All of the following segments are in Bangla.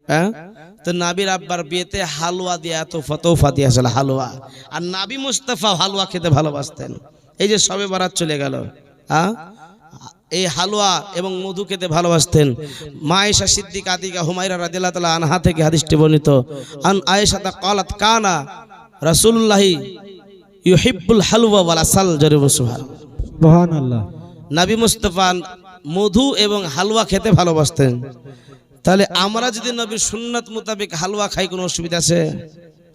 হ্যাঁ, তো নাবির আব্বার বিয়েতে হালুয়া দিয়া তোফা দিয়েছিল হালুয়া। আর নাবি মুস্তাফা হালুয়া খেতে ভালোবাসতেন। এই যে সবে বারাত চলে গেল, হ্যাঁ, এই হালুয়া এবং মধু খেতে ভালোবাসতেন। মা আয়েশা সিদ্দিকা আতিকা হুমায়রা রাদিয়াল্লাহু তাআলা আনহা থেকে হাদিসটি বর্ণিত, আন আয়েশা ক্বালাত কানা রাসূলুল্লাহ ইউহিব্বুল হালওয়া ওয়াল আসাল। সুবহানাল্লাহ। নবী মুস্তাফা মধু এবং হালুয়া খেতে ভালোবাসতেন। তাহলে আমরা যদি নবীর সুন্নাত মোতাবেক হালুয়া খাই, কোনো অসুবিধা আছে?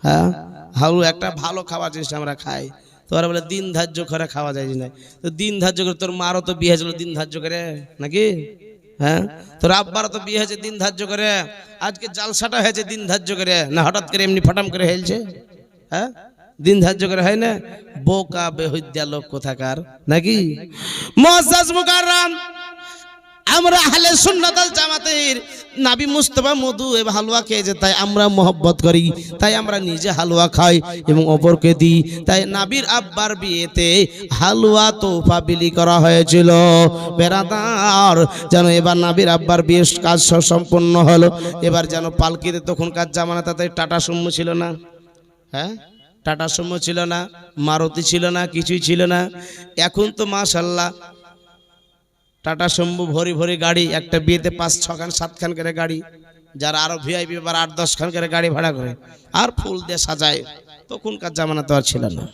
হ্যাঁ, হালুয়া একটা ভালো খাবার জিনিস আমরা খাই। তোরা বলে দিন ধার্য করে খাওয়া যায় না, তো দিন ধার্য করে তোর মারও তো বিয়ে হয়েছিল দিন ধার্য করে নাকি? হ্যাঁ, তোর আব্বারও তো বিয়ে হয়েছে দিন ধার্য করে, আজকে জালসাটা হয়েছে দিন ধার্য করে, না হঠাৎ করে এমনি ফটাম করে হেলছে? হ্যাঁ, দিন ধার্য করে হয় না? বোকা বেহুদ্দা লোক কোথাকার নাকি? মুআজ্জাজ মুকাররম, আমরা আহলে সুন্নাত ওয়াল জামাতের নবী মুস্তাফা মধু এবং হালুয়া খেয়েছে, তাই আমরা মহব্বত করি, তাই আমরা নিজে হালুয়া খাই এবং অপরকে দিই। তাই নবীর আব্বার বিয়েতে হালুয়া তোফা বিলি করা হয়েছিল। বেরাদার, যেন এবার নবীর আব্বার বিয়ের কাজ সম্পন্ন হলো। এবার যেন পালকিতে, তখনকার জামানা তাতে টাটা সুমো ছিল না, হ্যাঁ, টাটা সুমো ছিল না, মারুতি ছিল না, কিছুই ছিল না। এখন তো মাশাআল্লাহ টাটা সুমো ভরি ভরি গাড়ি, একটা বিয়েতে 5-6 খান 7 খান করে গাড়ি, যারা আরো ভিআইপি আবার 8-10 খান করে গাড়ি ভাড়া করে আর ফুল দিয়ে সাজায়। তখনকার জামানা তো আর ছিল না।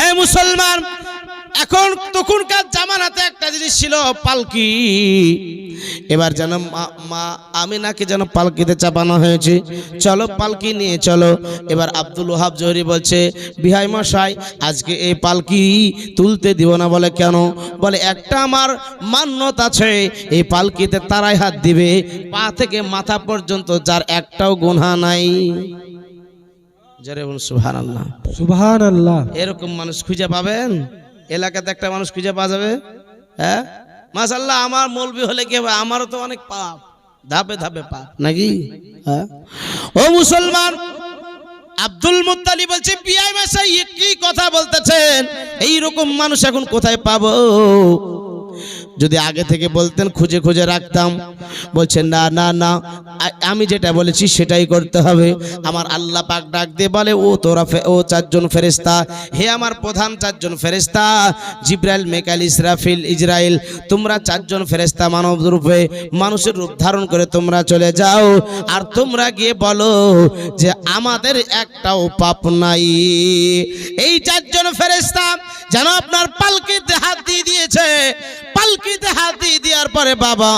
এই মুসলমান, এখন তখনকার জামানাতে একটা জিনিস ছিল পালকি। এবার যেন মা আমিনাকে যেন পালকিতে চাপানো হয়েছে, চলো পালকি নিয়ে চলো। এবার আব্দুল ওয়াহাব জোহরি বলছে, বিহাই মশাই আজকে এই পালকি তুলতে দিব না। বলে কেন? বলে একটা আমার মান্যত আছে, এই পালকিতে তারাই হাত দিবে পা থেকে মাথা পর্যন্ত, যার একটাও গুনাহ নাই। জোরে বলুন সুবহানাল্লাহ। সুবহানাল্লাহ। এরকম মানুষ খুঁজে পাবেন? এলাকাতে একটা মানুষ খুঁজে পাওয়া যাবে? হ্যাঁ, মাশাআল্লাহ, আমার মৌলবি হলে কি হবে? আমারও তো অনেক পাপ, ধাপে ধাপে পাপ নাকি? হ্যাঁ, ও মুসলমান, আব্দুল মুত্তালিব বলছে, বিআই মশাই কি কথা বলতেছেন? এইরকম মানুষ এখন কোথায় পাবো? যদি আগে থেকে বলতেন খুঁজে খুঁজে রাখতাম। বলছেন না না না, আমি যেটা বলেছি সেটাই করতে হবে। আমার আল্লাহ পাক ডাক দিয়ে বলে, ও তোরা ও 4 জন ফেরেশতা, হে আমার প্রধান 4 জন ফেরেশতা, জিবরাইল, মিকাইল, ইসরাফিল, ইজরাইল, তোমরা 4 জন ফেরেশতা মানব রূপে মানুষের রূপ ধারণ করে তোমরা চলে যাও। আর তোমরা গিয়ে বলো যে আমাদের একটাও পাপ নাই। এই 4 জন ফেরেশতা যেন আপনার পালকিতে হাত দিয়ে দিয়েছে। পালকিতে হাত দিয়ে দেওয়ার পরে বাবা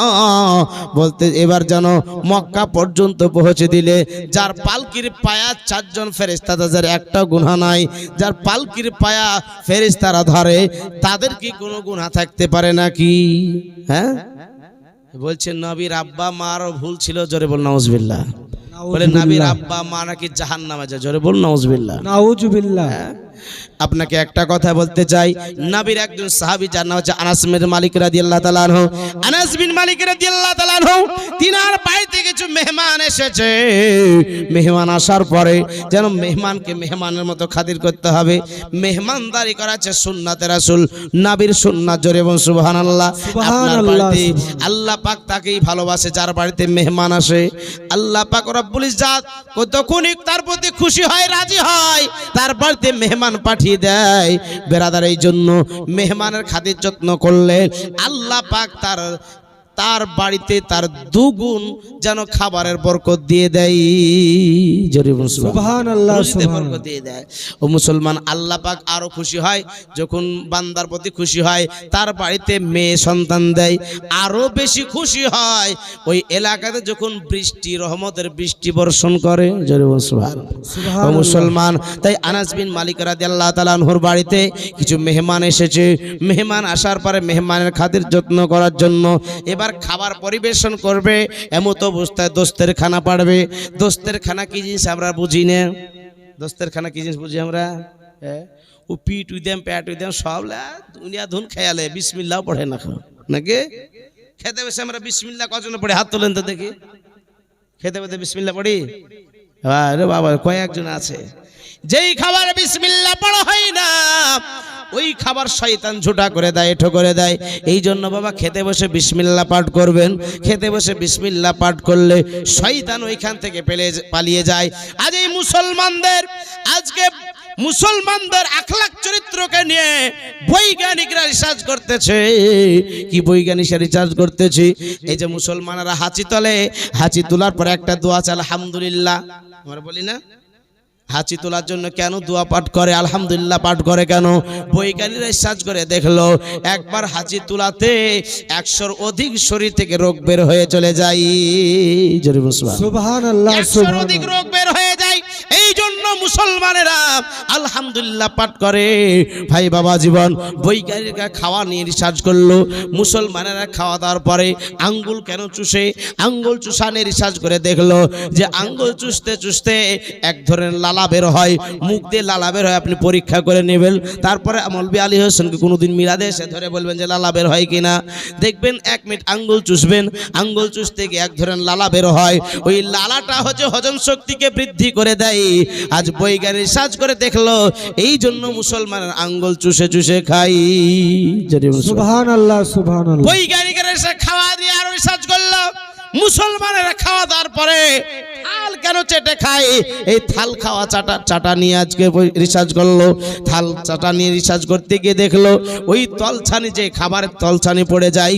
বলতে, এবার যেন মক্কা পর্যন্ত পৌঁছে দিলে, যার পালকির পায়া 4 জন ফেরেশতা, তাদের একটা গুনাহ নাই। যার পালকির পায়া ফেরেশতারা ধরে, তাদের কি কোনো গুনাহ থাকতে পারে নাকি? হ্যাঁ, বলছেন নবীর আব্বা মার ভুল ছিল। জোরে বল নাউজুবিল্লাহ। বলে নবীর আব্বা মা নাকি জাহান্নামে যায়। জোরে বল নাউজুবিল্লাহ। নাউজুবিল্লাহ। আপনাকে একটা কথা বলতে চাই, নবীর একজন সাহাবী, যার নাম হচ্ছে আনাস বিন মালিক রাদিয়াল্লাহু তাআলা আনহু। আনাস বিন মালিক রাদিয়াল্লাহু তাআলা আনহু, তিনার বাড়িতে কিছু মেহমান এসেছে। মেহমান আসার পরে যেন মেহমানকে মেহমানের মতো খাতির করতে হবে। মেহমানদারি করা হচ্ছে সুন্নাতে রাসূল, নবীর সুন্নাত। জোরে বলুন সুবহানাল্লাহ। আপনার বাড়িতে আল্লাহ পাক তাকেই ভালোবাসে যার বাড়িতে মেহমান আসে। আল্লাহ পাক রব্বুল ইজ্জাত তখনই তার প্রতি খুশি হয়, রাজি হয়, তার বাড়িতে মেহমান পাঠিয়ে দেয়। বেরাদার, এই জন্য মেহমানের খাতির যত্ন করলে আল্লাহ পাক তার বাড়িতে তার দুগুণ যেন খাবারের বরকত দিয়ে দেয়। জোরে বলুন সুবহানাল্লাহ। বরকত দিয়ে দেয়। ও মুসলমান, আল্লাহ পাক আরো খুশি হয় যখন বান্দার প্রতি খুশি হয়, তার বাড়িতে মেয়ে সন্তান দেয়। আরো বেশি খুশি হয় ওই এলাকাতে যখন বৃষ্টি, রহমতের বৃষ্টি বর্ষণ করে। জোরে বলুন সুবহানাল্লাহ। ও মুসলমান, তাই আনাস বিন মালিক রাদিয়াল্লাহু তাআলা আনহুর বাড়িতে কিছু মেহমান এসেছে। মেহমান আসার পরে মেহমানের খাতির যত্ন করার জন্য এবার খাবার পরিবেশন করবে। এমত অবস্থায় দোস্তের খানা পাড়বে। দোস্তের খানা কি জিনিস আমরা বুঝি না। দোস্তের খানা কি জিনিস বুঝি আমরা? ও পিট উইদেম, প্যাট উইদেম, সব দুনিয়া ধুন খেয়ালে, বিসমিল্লাহ পড়ে না নাকি? খেতে বসে আমরা বিসমিল্লাহ কজন পড়ে? হাত তোলেন তো দেখি। খেতে বসে বিসমিল্লাহ পড়ি? আরে বাবা, কয়েকজন আছে যেই খাবারে বিসমিল্লাহ পড়া হয় না, ওই খাবার শয়তান ঝুটা করে দেয়, এঠো করে দেয়। এই জন্য বাবা খেতে বসে বিসমিল্লাহ পাঠ করবেন। খেতে বসে বিসমিল্লাহ পাঠ করলে শয়তান ওইখান থেকে পালিয়ে যায়। আজ এই মুসলমানদের আখলাক চরিত্রকে নিয়ে বৈজ্ঞানিকরা রিসার্চ করতেছে। কি বৈজ্ঞানিকরা রিসার্চ করতেছে? এই যে মুসলমানেরা হাঁচি তোলে, হাঁচি তোলার পরে একটা দোয়া আছে আলহামদুলিল্লাহ। আমরা বলি না হাঁচি তোলার জন্য কেন দোয়া পাঠ করে, আলহামদুলিল্লাহ পাঠ করে কেন? বৈজ্ঞানিকরা রিসার্চ করে দেখলো একবার হাঁচি তোলাতে 100-র অধিক শরীর থেকে রোগ বের হয়ে চলে যায়। জোরে বলুন সুবহানাল্লাহ। 100-র অধিক রোগ বের হয়ে যায়। এই জন্য মুসলমানেরা আলহামদুলিল্লাহ পাঠ করে। ভাই বাবা জীবন, বৈজ্ঞানিকরা খাওয়া নিয়ে রিসার্চ করলো। মুসলমানেরা খাওয়া দাওয়ার পরে আঙ্গুল কেন চুষে, আঙ্গুল চুষা নিয়ে রিসার্চ করে দেখলো যে আঙ্গুল চুষতে চুষতে এক ধরনের লালা বের হয়, মুখ দিয়ে লালা বের হয়। আপনি পরীক্ষা করে নেবেন। তারপরে মৌলভী আলী হোসেনকে কোনোদিন মিলাদে এসে ধরে বলবেন যে লালা বের হয় কিনা। দেখবেন 1 মিনিট আঙ্গুল চুষবেন, আঙ্গুল চুষতে গিয়ে এক ধরনের লালা বের হয়। ওই লালাটা হচ্ছে হজম শক্তিকে বৃদ্ধি করে দেয়। আজ বৈজ্ঞানিক রিসার্চ করে দেখলো এই জন্য মুসলমানের আঙ্গুল চুষে চুষে খাই। সুবহানাল্লাহ সুবহানাল্লাহ। বৈজ্ঞানিকেরা এসে খাওয়া দিয়ে আরো রিসার্চ করলো মুসলমানেরা খাওয়া দাওয়ার পরে থাল কেন চেটে খায়। এই থাল খাওয়া চাটা নিয়ে আজকে রিসার্চ করলো। থাল চাটা নিয়ে রিসার্চ করতে গিয়ে দেখলো ওই তলছানি, যে খাবারের তলছানি পড়ে যায়,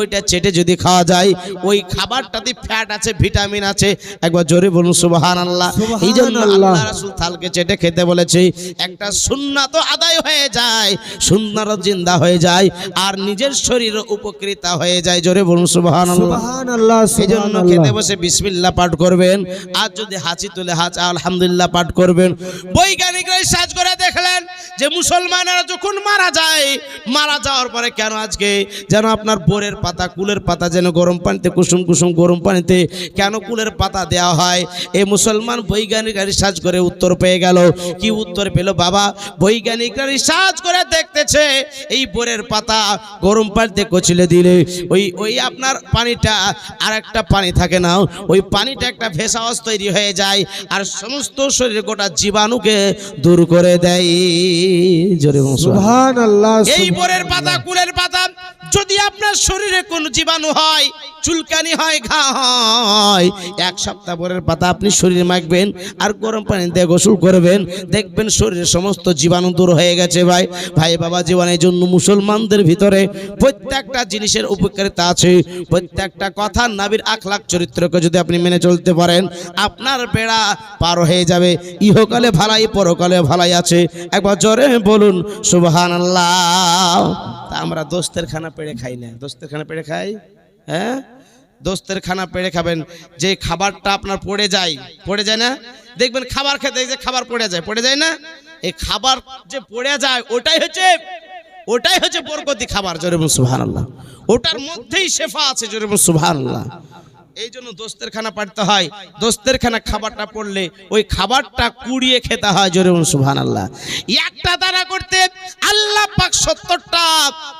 ওইটা চেটে যদি খাওয়া যায় ওই খাবারটাতে ফ্যাট আছে, ভিটামিন আছে। একবার জোরে বলুন সুবহানাল্লাহ। এই জন্য আল্লাহ রাসূল থালকে চেটে খেতে বলেছে। একটা সুন্নাত আদায় হয়ে যায়, সুন্নাত জিন্দা হয়ে যায়, আর নিজের শরীর উপকৃত হয়ে যায়। জোরে বলুন সুবহানাল্লাহ। এই জন্য খেতে বসে বিসমিল্লাহ পাঠ করবেন। আর যদি হাঁচি তুলে আলহামদুলিল্লাহ পাঠ করবেন। বৈজ্ঞানিকরা রিসার্চ করে দেখলেন যে মুসলমানেরা যখন মারা যায়, মারা যাওয়ার পরে কেন আজকে যেন আপনার বোরের পাতা, কুলের পাতা যেন গরম পানিতে, কুসুম কুসুম গরম পানিতে কেন কুলের পাতা দেওয়া হয়? এই মুসলমান বৈজ্ঞানিকরা রিসার্চ করে উত্তর পেয়ে গেল। কি উত্তর পেল বাবা? বৈজ্ঞানিকরা রিসার্চ করে দেখতেছে এই বোরের পাতা গরম পানিতে কচলে দিলে ওই আপনার পানিটা আর একটা পানি থাকে না, ওই পানিটা একটা ভেষজ তৈরি হয়ে যায় আর সমস্ত শরীরে গোটা জীবাণুকে দূর করে দেয়। জোরে বলুন সুবহানাল্লাহ। এই বোরের পাতা, কুলের পাতা যদি আপনার শরীরে কোনো জীবাণু হয়, চুলকানি হয়, ঘা হয়, 1 সপ্তাহ বোরের পাতা আপনি শরীরে মাখবেন আর গরম পানি দিয়ে গোসল করবেন, দেখবেন শরীরের সমস্ত জীবাণু দূর হয়ে গেছে। ভাই বাবা জীবনের জন্য মুসলমানদের ভিতরে প্রত্যেকটা জিনিসের উপকারিতা আছে। প্রত্যেকটা কথা নবীর আখলাক চরিত্রকে যদি আপনি মেনে চলতে পারেন, আপনার বেড়া পার হয়ে যাবে। ইহকালে ভালাই, পরকালে ভালাই আছে। একবার জোরে বলুন সুবহানাল্লাহ। তা আমরা দোস্তের খানা পেড়ে খাই না? দোস্তের খানা পেড়ে খাই? হ্যাঁ, দোস্তের খানা পেড়ে খাবেন। যে খাবারটা আপনার পড়ে যায় না, দেখবেন খাবার খেতে যে খাবার পড়ে যায় না, এই খাবার যে পড়ে যায় ওটাই হচ্ছে বরকতি খাবার। জোরে বলুন সুবহানাল্লাহ। ওটার মধ্যেই শেফা আছে। জোরে বলুন সুবহানাল্লাহ। এই জন্য দোস্তের খানা পাড়তে হয়। দোস্তের খানা খাবারটা পড়লে ওই খাবারটা কুড়িয়ে খেতে হয়। জোরে বলুন সুবহানাল্লাহ। একটা দ্বারা করতে আল্লাহ পাক 70টা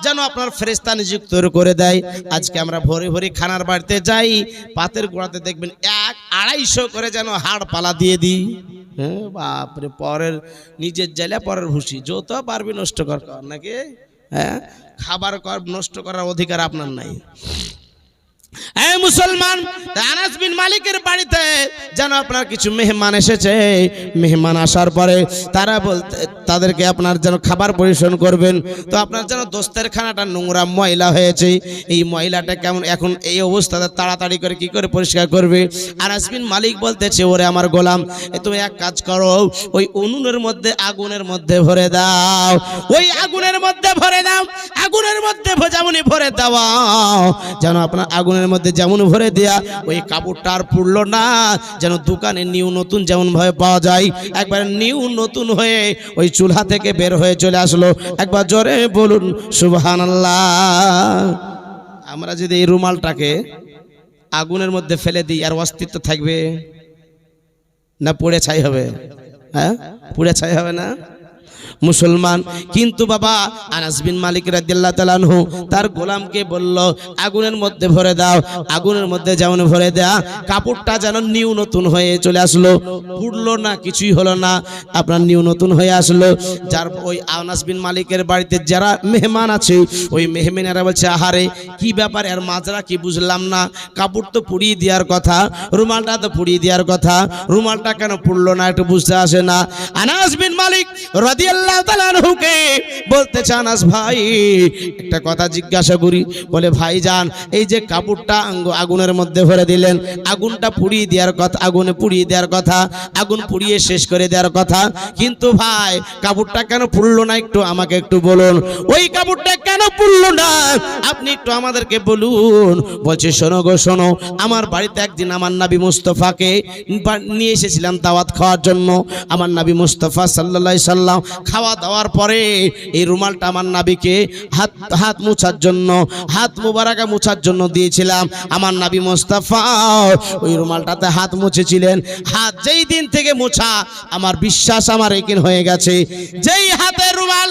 যেন আপনার ফেরেশতা নিযুক্ত করে দেয়। আজকে আমরা ভোরে ভোরে খানার বাড়িতে যাই, পাতের গোড়াতে দেখবেন 100-250 করে যেন হাড় পালা দিয়ে দিই। হ্যাঁ বাপরে, পরের নিজের জায়গা পরের ভুসি, যত পারবি নষ্ট কর নাকি? হ্যাঁ, খাবার নষ্ট করার অধিকার আপনার নাই। এই মুসলমান, আনাস বিন মালিকের বাড়িতে যেন আপনার কিছু মেহমান এসেছে। মেহমান আসার পরে তাদেরকে আপনার যেন খাবার পরিবেশন করবেন, তো আপনার যেন দোস্তের খানাটা নোংরা ময়লা হয়েছে। এই ময়লাটা কেমন এখন এই অবস্থাতে তাড়াতাড়ি করে কি করে পরিষ্কার করবে? আনাস বিন মালিক বলতেছে, ওরে আমার গোলাম, তুমি এক কাজ করো, ওই উনুনের মধ্যে আগুনের মধ্যে ভরে দাও, ওই আগুনের মধ্যে ভরে দাও, আগুনের মধ্যে যেমনই ভরে দেওয়া যেন আপনার আগুনের মধ্যে যেমন ভরে দেয়া ওই কাপড়টা আর পুড়লো না, যেন দোকানে নিউ নতুন যেমন ভাবে পাওয়া যায় একবার নিউ নতুন হয়ে ওই চুলহা থেকে বের হয়ে চলে আসলো। একবার জোরে বলুন সুবহানাল্লাহ। আমরা যদি এই রুমালটাকে আগুনের মধ্যে ফেলে দিই, আর অস্তিত্ব থাকবে না পুড়ে ছাই হবে? হ্যাঁ, পুড়ে ছাই হবে না? মুসলমান। কিন্তু বাবা আনাস বিন মালিক রাদিয়াল্লাহু তাআলা আনহু তার গোলামকে বলল, আগুনের মধ্যে ভরে দাও। আগুনের মধ্যে যেমন ভরে দেয়া, কাপড়টা যেন নিউ নতুন হয়ে চলে আসলো, পুড়লো না, কিছুই হলো না, আপনার নিউ নতুন হয়ে আসলো। যার ওই আনাস বিন মালিকের বাড়িতে যারা মেহমান আছে, ওই মেহমানেরা বলছে, আহারে কি ব্যাপার, এর মাজরা কি বুঝলাম না, কাপড় তো পুড়িয়ে দেওয়ার কথা, রুমালটা তো পুড়িয়ে দেওয়ার কথা, রুমালটা কেন পুড়লো না, একটু বুঝতে আসে না। আনাস বিন মালিক রাদিয়াল্লাহু তাআলা আনহুকে বলতেছে, আনাস ভাই একটা কথা জিজ্ঞাসা করি। বলে, ভাইজান এই যে কাপড়টা আগুনের মধ্যে ভরে দিলেন, আগুনটা পুড়িয়ে দেওয়ার কথা, আগুনে পুড়িয়ে দেওয়ার কথা, আগুন পুড়িয়ে শেষ করে দেওয়ার কথা, কিন্তু ভাই কাপড়টা কেন পুড়লো না, একটু আমাকে একটু বলুন, ওই কাপড়টা কেন পুড়লো না, আপনি একটু আমাদেরকে বলুন। বলছে, শোনো গো শোনো, আমার বাড়িতে একদিন আমার নবী মুস্তাফাকে নিয়ে এসেছিলাম দাওয়াত খাওয়ার জন্য। আমার নবী মুস্তাফা সাল্লাল্লাহু আলাইহি সাল্লাম খাওয়া দাওয়ার পরে এই রুমালটা আমার নবীকে হাত মোছার জন্য, হাত মুবারাকা মোছার জন্য দিয়েছিলাম। আমার নবী মুস্তাফা ওই রুমালটাতে হাত মুছেছিলেন। হাত যেই দিন থেকে মোছা, আমার বিশ্বাস আমার একিন হয়ে গেছে, যেই হাতের রুমাল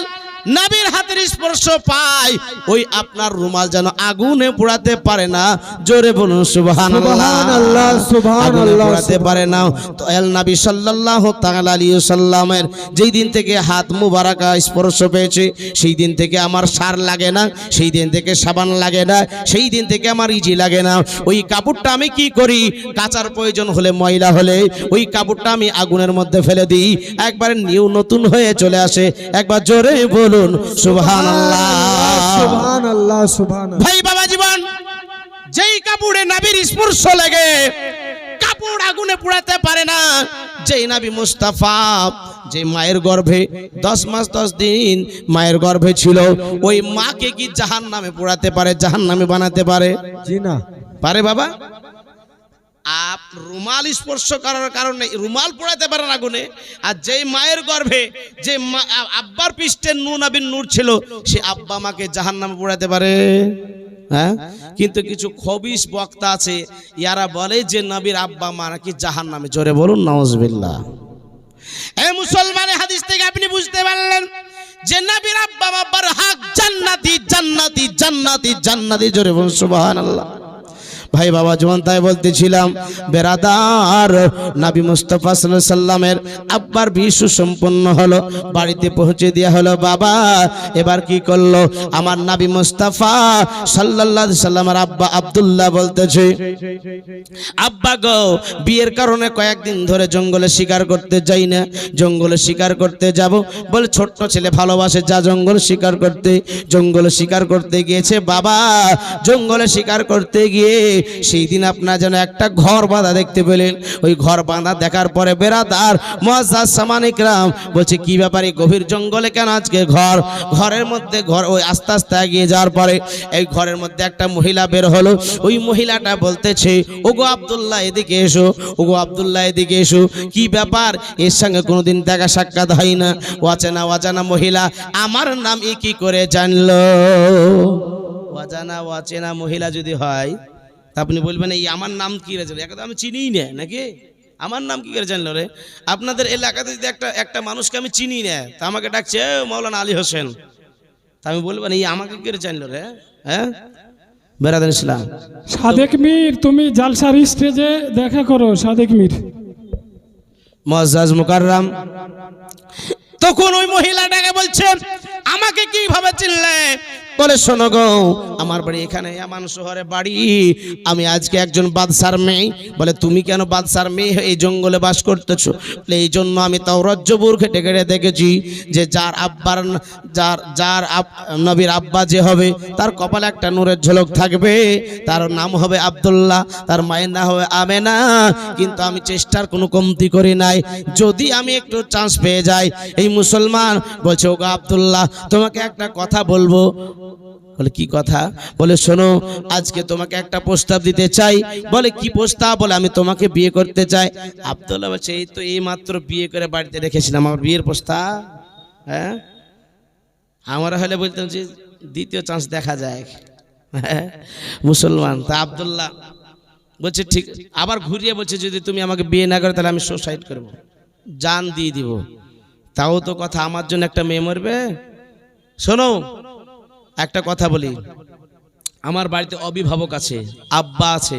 নবীর হাতের স্পর্শ পায়, ওই আপনার রুমাল যেন আগুনে পোড়াতে পারে না। জোরে বলুন সুবহানাল্লাহ, সুবহানাল্লাহ, সুবহানাল্লাহ। পোড়াতে পারে না। তো এল নবী সাল্লাল্লাহু তাআলা আলাইহি ওয়াসাল্লামের যেই দিন থেকে হাত মুবারাকা স্পর্শ পেয়েছে, সেই দিন থেকে আমার সার লাগে না, সেই দিন থেকে সাবান লাগে না, সেই দিন থেকে আমার ইজি লাগে না। ওই কাপড়টা আমি কি করি, কাচার প্রয়োজন হলে, ময়লা হলে ওই কাপড়টা আমি আগুনের মধ্যে ফেলে দিই, একবারে নিউ নতুন হয়ে চলে আসে। একবার জোরে বলুন সুবহানাল্লাহ, সুবহানাল্লাহ, সুবহানাল্লাহ। ভাই বাবা জীবন, যেই কাপড়ে নবীর স্পর্শ লাগে, কাপড় আগুনে পোড়াতে পারে না। যেই নবী মুস্তাফা যে মায়ের গর্ভে 10 মাস 10 দিন মায়ের গর্ভে ছিল, ওই মাকে কি জাহান্নামে পোড়াতে পারে, জাহান্নামে বানাতে পারে? জি না পারে বাবা? আপ রুমাল স্পর্শ করার কারণে রুমাল পোড়াতে পারে না আগুনে। আর যেই মায়ের গর্ভে যে আব্বার পৃষ্ঠে নূর নবীর নূর ছিল, সে আব্বা মাকে জাহান্নামে পোড়াতে পারে? হ্যাঁ। কিন্তু কিছু খবিশ বক্তা আছে, ইয়ারা বলে যে নবীর আব্বা মা নাকি জাহান্নামে। জোরে বলুন নাউজুবিল্লাহ। এই মুসলমানের হাদিস থেকে আপনি বুঝতে পারলেন যে নবীর আব্বা মা বরহক জান্নাতি জান্নাতি জান্নাতি জান্নাতি। জোরে বলুন সুবহানাল্লাহ। ভাই বাবা জীবন, তাই বলতেছিলাম বেরাদার, নবী মুস্তাফা সাল্লাল্লাহু আলাইহি সাল্লামের আব্বার বিয়ে সুসম্পন্ন হলো, বাড়িতে পৌঁছে দেওয়া হলো। বাবা এবার কি করলো, আমার নবী মুস্তাফা সাল্লাল্লাহু আলাইহি সাল্লামের আব্বা আব্দুল্লাহ বলতেছে, আব্বা গো, বিয়ের কারণে কয়েকদিন ধরে জঙ্গলে শিকার করতে যাই না, জঙ্গলে শিকার করতে যাব। বলে, ছোট্ট ছেলে ভালোবাসে, যা জঙ্গল শিকার করতে। জঙ্গলে শিকার করতে গিয়েছে বাবা, জঙ্গলে শিকার করতে গিয়ে সেই দিন আপনার যেন একটা ঘর বাঁধা দেখতে পেলেন। ওই ঘর বাঁধা দেখার পরে বেরাদার মুআজ্জাজ সামান ইকরাম বলছে, কি ব্যাপারে গভীর জঙ্গলে কেন আজকে ঘর? ঘরের মধ্যে ঘর ওই আস্তে আস্তে এগিয়ে যাওয়ার পরে এই ঘরের মধ্যে একটা মহিলা বের হলো। ওই মহিলাটা বলতেছে, ওগো আব্দুল্লাহ এদিকে এসো, ওগো আব্দুল্লাহ এদিকে এসো। কি ব্যাপার, এর সঙ্গে কোনোদিন দেখা সাক্ষাৎ হয় না, অচেনা অজানা মহিলা, আমার নাম ই কি করে জানলো? অজানা অচেনা মহিলা যদি হয়, আপনি বলবেন এই আমার নাম কি রে, একা আমি চিনিই না নাকি, আমার নাম কি করে জানলো রে? আপনাদের এলাকাতে যদি একটা মানুষকে আমি চিনি না, তা আমাকে ডাকছে মাওলানা আলী হোসেন, তা আমি বলবেন এই আমাকে কি করে জানলো রে? হ্যাঁ বেরাদার ইসলাম। সাদেক মীর, তুমি জালসার স্টেজে দেখা করো, সাদেক মীর। মুআজ্জাজ মুকাররম তখন ওই মহিলাটাকে বলছে, আমাকে কিভাবে চিনলে? বলে, শোনো গো, আমার বাড়ি এখানে আমান শহরে বাড়ি, আমি আজকে একজন বাদশার মেয়ে। বলে, তুমি কেন বাদশার মেয়ে এই জঙ্গলে বাস করতেছো? বলে, এই জন্য আমি তাওরাত জবুর ঘেটে ঘেটে দেখেছি যে যার আব্বার যার নবীর আব্বা যে হবে, তার কপালে একটা নূরের ঝলক থাকবে, তার নাম হবে আব্দুল্লাহ, তার মায়ের নাম হবে আমেনা। কিন্তু আমি চেষ্টার কোনো কমতি করি নাই, যদি আমি একটু চান্স পেয়ে যাই। এই মুসলমান বলছে, ওগো আব্দুল্লাহ, তোমাকে একটা কথা বলবো। বলে, কি কথা? বলে, শোনো, আজকে তোমাকে একটা প্রস্তাব দিতে চাই। বলে, কি প্রস্তাব? বলে, আমি তোমাকে বিয়ে করতে চাই। আব্দুল্লাহ বলছে, এই তো এই মাত্র বিয়ে করে বাড়িতে রেখেছিলাম, আমার বিয়ের প্রস্তাব? হ্যাঁ, আমরা হলে বলতাম যে দ্বিতীয় চান্স দেখা যায়। মুসলমান তা আব্দুল্লাহ বলছে, ঠিক। আবার ঘুরিয়ে বলছে, যদি তুমি আমাকে বিয়ে না করো তাহলে আমি সুসাইড করব, জান দিয়ে দিব। তাও তো কথা, আমার জন্য একটা মেয়ে মরবে? শোনো একটা কথা বলি, আমার বাড়িতে অভিভাবক আছে, আব্বা আছে,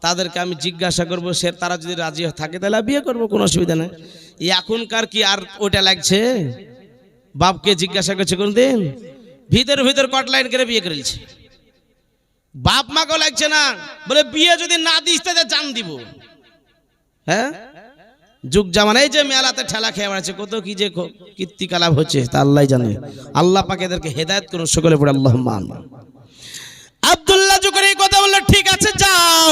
তাদেরকে আমি জিজ্ঞাসা করবো, সে তারা যদি রাজি থাকে তাহলে বিয়ে করবো, কোনো অসুবিধা নেই। এখনকার কি আর ওটা লাগছে? বাপকে জিজ্ঞাসা করছে কোনদিন? ভিতর ভিতর কট লাইন করে বিয়ে করেছে। বাপ মাকেও লাগছে না, বলে বিয়ে যদি না দিস তাহলে জান দিব। হ্যাঁ, যুগ জামানা এই যে মেলাতে ঠেলা খেয়ে বেড়াচ্ছে, কত কি যে কীর্তিকলাপ হচ্ছে তা আল্লাহ জানে। আল্লাহ পাক এদেরকে হেদায়েত করুন, সকলে পড়ে আল্লাহুম্মা আমিন। আব্দুল্লাহ যখন এই কথা বললো, ঠিক আছে যাও।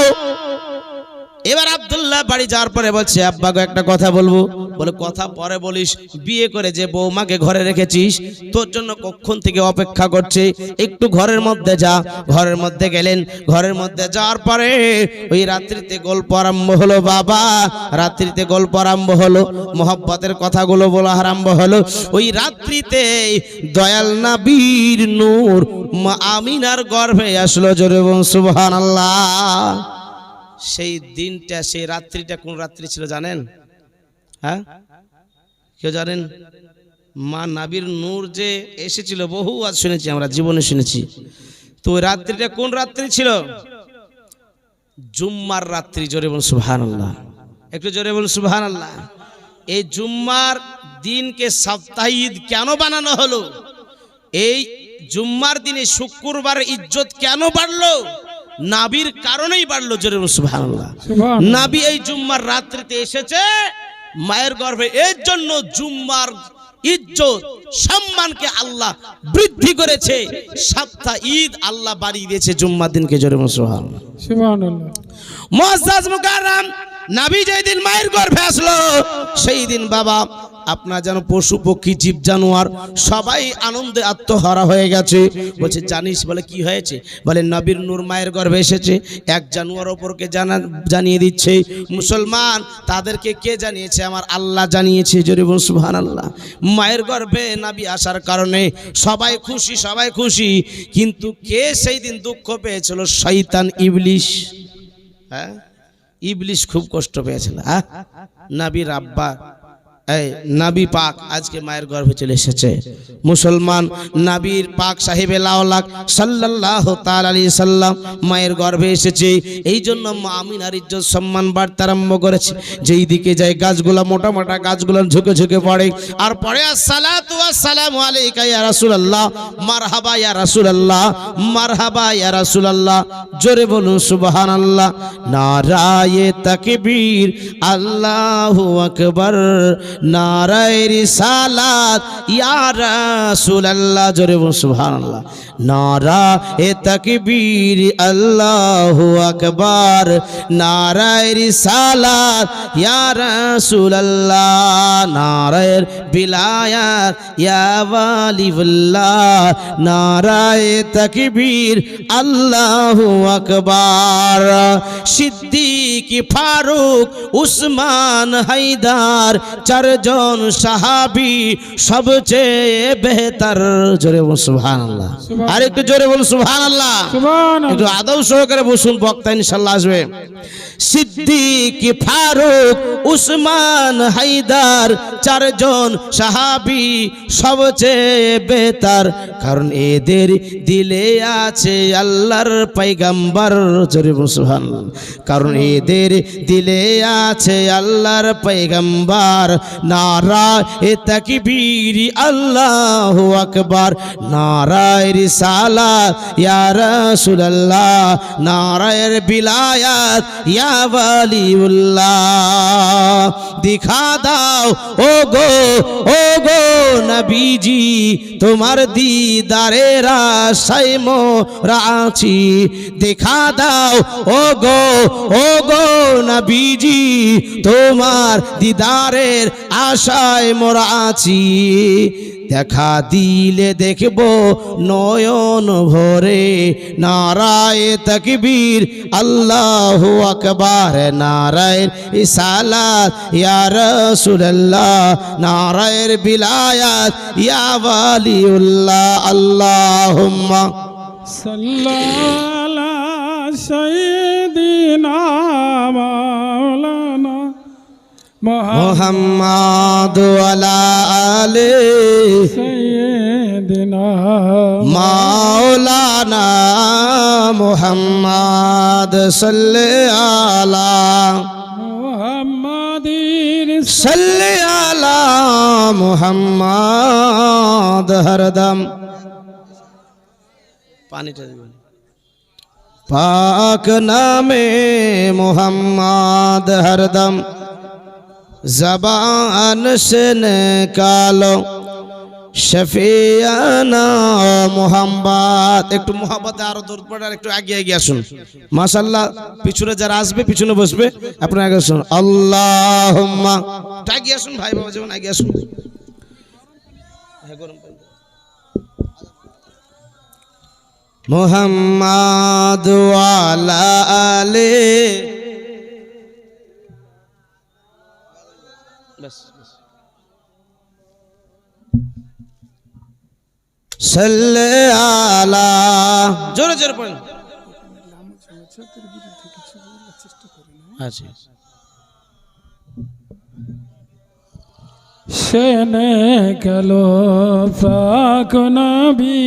এবার আব্দুল্লাহ বাড়ি যাওয়ার পরে বলছে, আব্বা গো একটা কথা বলবো। বলে কথা পরে বলিস, বিয়ে করে যে বৌমাকে ঘরে রেখেছিস তোর জন্য কখন থেকে অপেক্ষা করছে, একটু ঘরের মধ্যে যা। ঘরের মধ্যে গেলেন, ঘরের মধ্যে যাওয়ার পরে ওই রাত্রিতে গল্প আরম্ভ হলো। বাবা, রাত্রিতে গল্প আরম্ভ হলো, মোহব্বতের কথাগুলো বলা আরম্ভ হলো। ওই রাত্রিতে দয়াল নবীর নূর মা আমিনার গর্ভে আসলো। জোরে বলুন সুবহানাল্লাহ। সেই দিনটা, সেই রাত্রিটা কোন রাত্রি ছিল জানেন? হ্যাঁ, কেউ জানেন? মা নবীর নূর যে এসেছিল, বহু আজ শুনেছি আমরা, জীবনে শুনেছি। তো ওই রাত্রিটা কোন রাত্রি ছিল? জুম্মার রাত্রি। জোরে বলুন সুবহানাল্লাহ, একটু জোরে বলুন সুবহানাল্লাহ। এই জুম্মার দিনকে সপ্তাহে ঈদ কেন বানানো হলো? এই জুম্মার দিনে শুক্রবার ইজ্জত কেন বাড়লো? নাবির কারণেই বাড়লো। জোরে বলুন সুবহানাল্লাহ। নাবি এই জুম্মার রাত্রিতে এসেছে মায়ের গর্ভে, এর জন্য জুম্মার ইজ্জত সম্মানকে আল্লাহ বৃদ্ধি করেছে। সপ্তাহ ঈদ আল্লাহ বাড়িয়ে দিয়েছে জুম্মার দিনকে। জোরে বলুন সুবহানাল্লাহ। মুআজ্জাজ মুকাররম নবী যেই দিন মায়ের গর্ভে আসলো, সেই দিন বাবা আপনার যেন পশু পক্ষী জীব জানোয়ার সবাই আনন্দে আত্মহারা হয়ে গেছে। বলছে জানিস? বলে কি হয়েছে? বলে নবীর নূর মায়ের গর্ভে এসেছে, এক জানোয়ার ওপরকে জানিয়ে দিচ্ছে। মুসলমান, তাদেরকে কে জানিয়েছে? আমার আল্লাহ জানিয়েছে। জোরে বলুন সুবহানাল্লাহ। মায়ের গর্ভে নবী আসার কারণে সবাই খুশি, সবাই খুশি। কিন্তু কে সেই দিন দুঃখ পেয়েছিল? শয়তান, ইবলিশ। হ্যাঁ, ইবলিশ খুব কষ্ট পেয়েছিল। হ্যাঁ, নবীর আব্বা এই নবী পাক আজকে মায়ের গর্ভে চলে এসেছে। মুসলমান, নবীর পাক সাহেবে লাওলাক সাল্লাল্লাহু তাআলা আলাইহি সাল্লাম মায়ের গর্ভে এসেছে। এই জন্য মা আমিনার ইজ্জত সম্মান বাড়তে আরম্ভ করেছে। যেই দিকে যায় গাছগুলা, মোটা মোটা গাছগুলো ঝুঁকে ঝুঁকে পড়ে, আর পড়ে আসসালাতু ওয়াসসালামু আলাইকা ইয়া রাসূলুল্লাহ, মারহাবা ইয়া রাসূলুল্লাহ, মারহাবা ইয়া রাসূলুল্লাহ। জোরে বলুন সুবহানাল্লাহ। নারায়ে তাকবীর, আল্লাহু আকবার, নারায়ে রিসালাত ইয়া রাসূলুল্লাহ। জোরে বলুন সুবহানাল্লাহ। নারায়ে তাকবীর, আল্লাহু আকবার, নারায়ে রিসালাত ইয়া রাসূলুল্লাহ, নারায়ে বিলায়াত ইয়া ওয়ালিউল্লাহ, নারায়ে তাকবীর, আল্লাহু আকবার। সিদ্দিক, ফারুক, উসমান, হায়দার, চারজন সাহাবী সবচেয়ে বেহতর। জোরে বলুন সুবহানাল্লাহ। আর একটু জোরে বলুন সুবহানাল্লাহ। একটু আদব সহকারে বসুন, বক্তা ইনশাআল্লাহ আসবে। সিদ্দিক, ফারুক, উসমান, হায়দার, চারজন সাহাবী সবচেয়ে বেহতর, কারণ এদের দিলে আছে আল্লাহর পয়গম্বর। জোরে বলুন সুবহানাল্লাহ। কারণ এদের দিলে আছে আল্লাহর পয়গম্বর। নারায়ে তাকবীর, আল্লাহু আকবার, নারায়ে রিসালাত ইয়া রাসূলুল্লাহ, নারায়ে বিলায়াত ইয়া ওয়ালিউল্লাহ। দিখা দাও ও গো নবীজি, তোমার দিদারের আশায় মোরা আছি। দেখা দাও ও গো নবীজি, তোমার দিদারের আশায় মোরা আছি। দেখা দিলে দেখব নয়ন ভরে। নারায়ে তাকবীর, আল্লাহু আকবার, নারায়ে রিসালাত ইয়া রাসূলুল্লাহ, নারায়ে বিলায়াত ইয়া ওয়ালিউল্লাহ। আল্লাহুম্মা সাল্লাল্লাহু আলা সাইয়্যিদিনা মাওলানা মুহাম্মাদ ওয়ালা আলি সাইয়্যিদিনা মাওলানা মুহাম্মাদ সাল্লি আলা মুহাম্মাদির সাল্লি আলা মুহাম্মাদ হরদম পানিটা দিবেন পাক নামে মুহাম্মাদ হরদম জবান से निकालो শফিয়ানা মুহাম্মদ। একটু মোহাম্মদ আরো দূর পড়ে আর একটু আগে এগিয়ে আসুন মাশাআল্লাহ। পিছনে যারা আসবে পিছনে বসবে, আপনারা আগে আসুন। আল্লাহুম্মা আগে আসুন ভাই বাবা, যেমন আগে আসুন। মুহাম্মাদ ওয়ালা আলি बस सल्ले आला जोरे जोरे पढ़ें। अच्छा সেনে গেল পাক নবী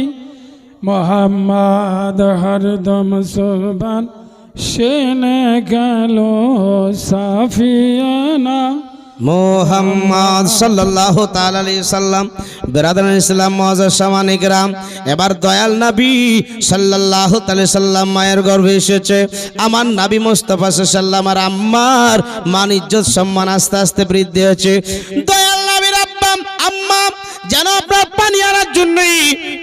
মোহাম্মদ হরদম সুবহান সেনে গেল সাফিয়ানা মোহাম্মদ সাল্লাল্লাহু তাআলা আলাইহি সাল্লাম। বিরাদার ইসলাম মুআজ্জাজ সামানে কিরাম, এবার দয়াল নবী সাল্লাল্লাহু তাআলা সাল্লাম মায়ের গর্ভে এসেছে। আমার নবী মুস্তাফা সাল্লাল্লাহু আর আম্মার মান ইজ্জত সম্মান আস্তে আস্তে বৃদ্ধি হয়েছে। দয়াল নবীর আব্বা আম্মা যেন আপনার পানি আনার জন্যই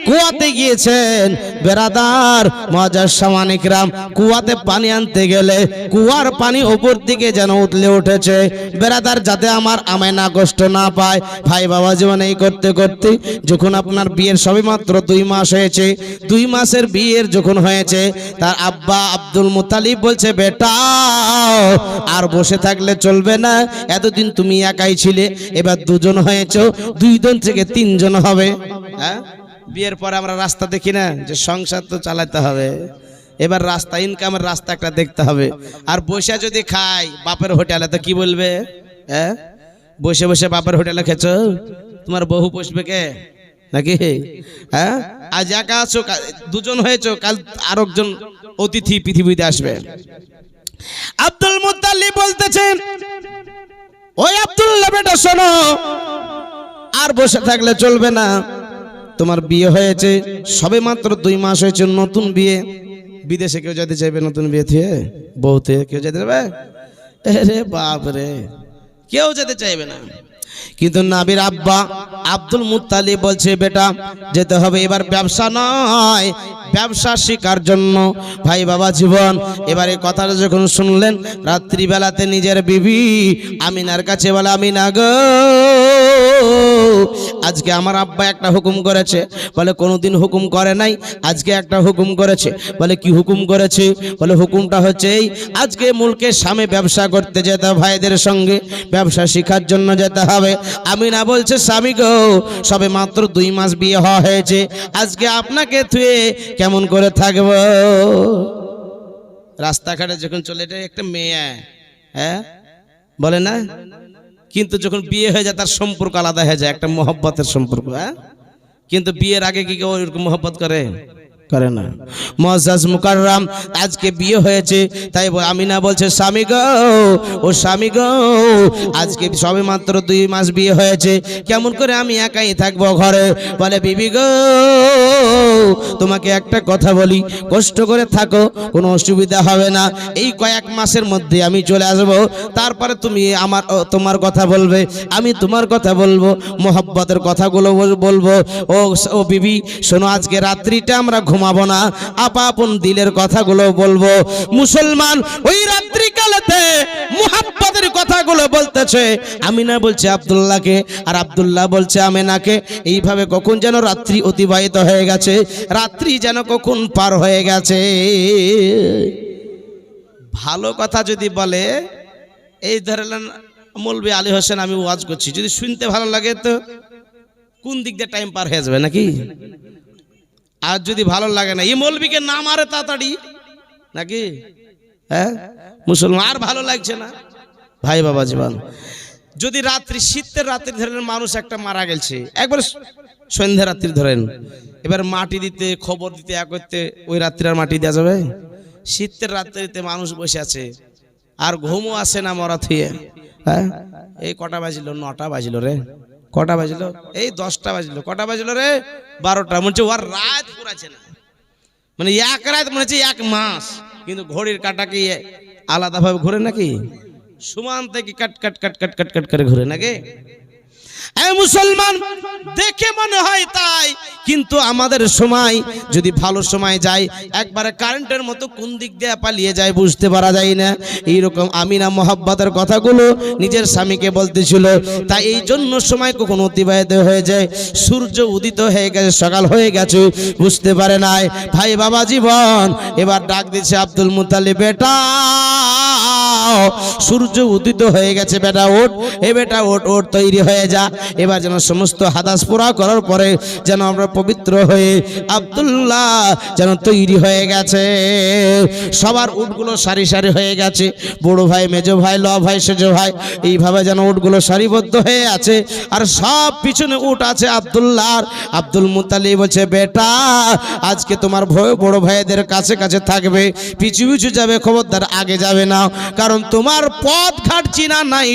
কুয়াতে গিয়েছেন। বেরাদার মুআজ্জাজ সামানে কিরাম, কুয়াতে পানি আনতে গেলে কুয়ার পানি উপর দিকে যেন উঠলে উঠেছে। বেরাদার যাতে আমার আমেনা কষ্ট না পায়। ভাই বাবা জীবন এই করতে করতে যখন আপনার বিয়ের সবেমাত্র 2 মাস হয়েছে, 2 মাসের বিয়ের যখন হয়েছে, তার আব্বা আব্দুল মুত্তালিব বলছে, বেটা আর বসে থাকলে চলবে না। এতদিন তুমি একাই ছিলে, এবার 2 জন হয়েছো, 2 জন থেকে 3 জন হবে। হ্যাঁ, বিয়ের পরে আমরা রাস্তা দেখি না যে সংসার তো চালাতে হবে, এবার রাস্তা ইনকামের রাস্তা একটা দেখতে হবে। আর বসে যদি খাই বাপের হোটেলে তো কি বলবে? হ্যাঁ, বসে বসে বাপের হোটেলে খেছো, তোমার বহু পুষবে কে নাকি? হ্যাঁ, আজ একা আছো, 2 জন হয়েছো, কাল আরেকজন অতিথি পৃথিবীতে আসবে। আব্দুল মুত্তালিব বলতেছেন, ওই আব্দুল্লাহ বেটা শোনো, আর বসে থাকলে চলবে না। তোমার বিয়ে হয়েছে, সবে মাত্র 2 মাস হয়েছে, নতুন বিয়ে। বিদেশে কেউ যেতে চাইবে নতুন বিয়ে থেকে? বউতে কেউ যেতে যাবে? আরে বাপ রে, কেউ যেতে চাইবে না। কিন্তু নবীর আব্বা আব্দুল মুত্তালিব বলছে, বেটা যেতে হবে। এবার ব্যবসা নয়, ব্যবসা শেখার জন্য। ভাই বাবা জীবন, এবারে কথাটা যখন শুনলেন, রাত্রিবেলাতে নিজের বিবি আমিনার কাছে বলে, আমিনা গো, আজকে আমার আব্বা একটা হুকুম করেছে। বলে কোনোদিন হুকুম করে নাই, আজকে একটা হুকুম করেছে। বলে কি হুকুম করেছে? বলে হুকুমটা হচ্ছে এই, আজকে মুলকের সামনে ব্যবসা করতে যেতে হবে, ভাইদের সঙ্গে ব্যবসা শেখার জন্য যেতে হবে। আমিনা বলছে, স্বামী গো, সবে মাত্র 2 মাস বিয়ে হওয়া হয়েছে, আজকে আপনাকে থুয়ে কেমন করে থাকবো? রাস্তাঘাটে যখন চলে, এটা একটা মেয়ে, হ্যাঁ বলে না, কিন্তু যখন বিয়ে হয়ে যায় তার সম্পর্ক আলাদা হয়ে যায়, একটা মহব্বতের সম্পর্ক। হ্যাঁ, কিন্তু বিয়ের আগে কি কেউ এরকম মহব্বত করে? করে না। মুআজ্জাজ মুকাররম, আজকে বিয়ে হয়েছে, তাই আমিনা বলছে, স্বামী গো, ও স্বামী গো, আজকে সবে মাত্র 2 মাস বিয়ে হয়েছে, কেমন করে আমি একাই থাকবো ঘরে? বলে বিবি গো, তোমাকে একটা কথা বলি, কষ্ট করে থাকো, কোনো অসুবিধা হবে না। এই কয়েক মাসের মধ্যে আমি চলে আসবো, তারপরে তুমি তোমার কথা বলবে, আমি তোমার কথা বলবো, মোহব্বতের কথাগুলো বলবো। ও বিবি শোনো, আজকে রাত্রিটা আমরা ঘুমাবো না, আপন দিলের কথাগুলো বলবো। মুসলমান ওই রাত্রিকালেতে মোহব্বতের কথাগুলো বলতেছে। আমিনা বলছে আব্দুল্লাহকে, আর আব্দুল্লাহ বলছে আমিনাকে। এইভাবে কখন যেন রাত্রি অতিবাহিত হয়ে গেছে, রাত্রি যেন কখন পার হয়ে গেছে। ভালো কথা যদি বলে, এই ধরলেন মৌলভী আলী হোসেন, আমি ওয়াজ করছি, যদি শুনতে ভালো লাগে তো কোন দিক দিয়ে টাইম পার হয়ে যাবে নাকি? আর যদি ভালো লাগে না, এই মৌলভীকে না মারে তাড়াতাড়ি নাকি? হ্যাঁ, মুসলমান আর ভালো লাগছে না। ভাই বাবা জীবন, যদি রাত্রি শীতের রাত্রি ধরেন মানুষ একটা মারা গেছে একবার সন্ধ্যা রাত্রি ধরেন, এবার মাটি দিতে খবর দিতে এক করতে ওই রাত্রি আর মাটি দেওয়া যাবে? শীতের রাত্রিতে মানুষ বসে আছে আর ঘুমও আসে না মরা থুয়ে। হ্যাঁ, এই কটা বাজিল? 9টা বাজিল রে। কটা বাজিল? এই 10টা বাজিল। কটা বাজিল রে? 12টা। মনে হচ্ছে ওর রাত পুরাছে না, মানে এক রাত মনে হচ্ছে 1 মাস। কিন্তু ঘড়ির কাঁটা কি আলাদাভাবে ঘুরে নাকি? সমান থেকে কাট কাট কাট কাট কাট কাট করে ঘুরে নাকি? মুসলমান দেখে মনে হয় তাই, কিন্তু আমাদের সময় যদি ভালো সময় যায় একবারে কারেন্টের মতো কোন দিক দিয়ে পালিয়ে যায় বুঝতে পারা যায় না। এইরকম আমিনা মোহাব্বতের কথাগুলো নিজের স্বামীকে বলতেছিল। তাই এই জন্য সময় কখনো অতিবাহিত হয়ে যায়, সূর্য উদিত হয়ে গেছে, সকাল হয়ে গেছে, বুঝতে পারে নাই। ভাই বাবা জীবন এবার ডাক দিচ্ছে আব্দুল মুত্তালিব, বেটা সূর্য উদিত হয়ে গেছে, বেটা ওঠ, এ বেটা ওঠ, ওঠ তৈরি হয়ে যা। এবার যেন সমস্ত হাদাস পুরা করার পরে যেন আমরা পবিত্র হয়ে আব্দুল্লাহ যেন তৈরি হয়ে গেছে। সবার উটগুলো সারি সারি হয়ে গেছে, বড় ভাই, মেজো ভাই, ল ভাই, সেজো ভাই, এইভাবে যেন উটগুলো সারিবদ্ধ হয়ে আছে। আর সব পিছনে উট আছে আব্দুল্লাহর। আব্দুল মুত্তালিব বলছে, বেটা আজকে তোমার বড় ভাইদের কাছে কাছে থাকবে, পিছু পিছু যাবে, খবরদার আগে যাবে না, কারণ তোমার পথ ঘাট চিনা নাই।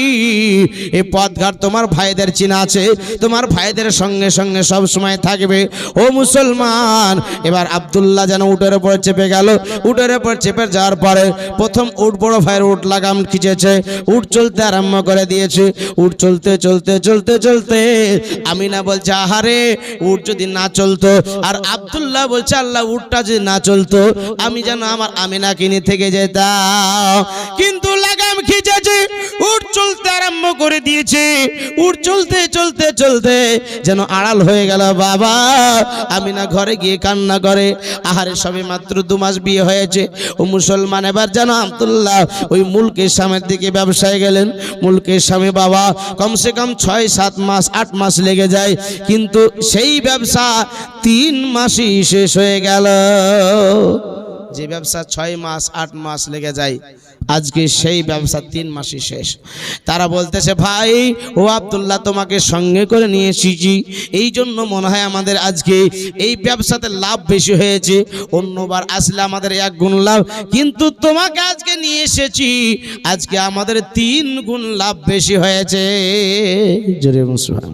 এই পথ ঘাট তোমার ভাইদের চিনা আছে, তোমার ভাইদের সঙ্গে সঙ্গে সব সময় থাকবে। ও মুসলমান, এবার আব্দুল্লাহ যেন উটের উপর চেপে গেল। উটের উপর চেপে যাওয়ার পরে প্রথম উট বড় ভাইয়ের উট লাগাম খিচেছে, উট চলতে আরম্ভ করে দিয়েছে। উট চলতে চলতে চলতে চলতে আমিনা বলছে, আহারে উট যদি না চলতো, আর আব্দুল্লাহ বলছে, আল্লাহ উটটা যদি না চলতো আমি যেন আমার আমিনা কিনে থেকে যেতাম। কিন্তু লাগাম খিচেছে, উট চলতে আরম্ভ করে দিয়েছে। উট চলতে চলতে চলতে যেন আড়াল হয়ে গেল। বাবা আমিনা ঘরে গিয়ে কান্না করে, আহারে সবে মাত্র 2 মাস বিয়ে হয়েছে। ও মুসলমান, এবার যেন আব্দুল্লাহ ওই মুলকের স্বামীর দিকে ব্যবসায় গেলেন। মুলকের স্বামী বাবা কমসে কম 6, 7 মাস, 8 মাস লেগে যায়, কিন্তু সেই ব্যবসা 3 মাসই শেষ হয়ে গেল। যে ব্যবসা 6 মাস 8 মাস লেগে যায়, আজকে সেই ব্যবসা 3 মাসই শেষ। তারা বলতেছে, ভাই ও আব্দুল্লাহ তোমাকে সঙ্গে করে নিয়ে এসেছি, এই জন্য মনে হয় আমাদের আজকে এই ব্যবসাতে লাভ বেশি হয়েছে। অন্যবার আসলে আমাদের 1 গুণ লাভ, কিন্তু তোমাকে আজকে নিয়ে এসেছি, আজকে আমাদের 3 গুণ লাভ বেশি হয়েছে। জোরে মুসলমান,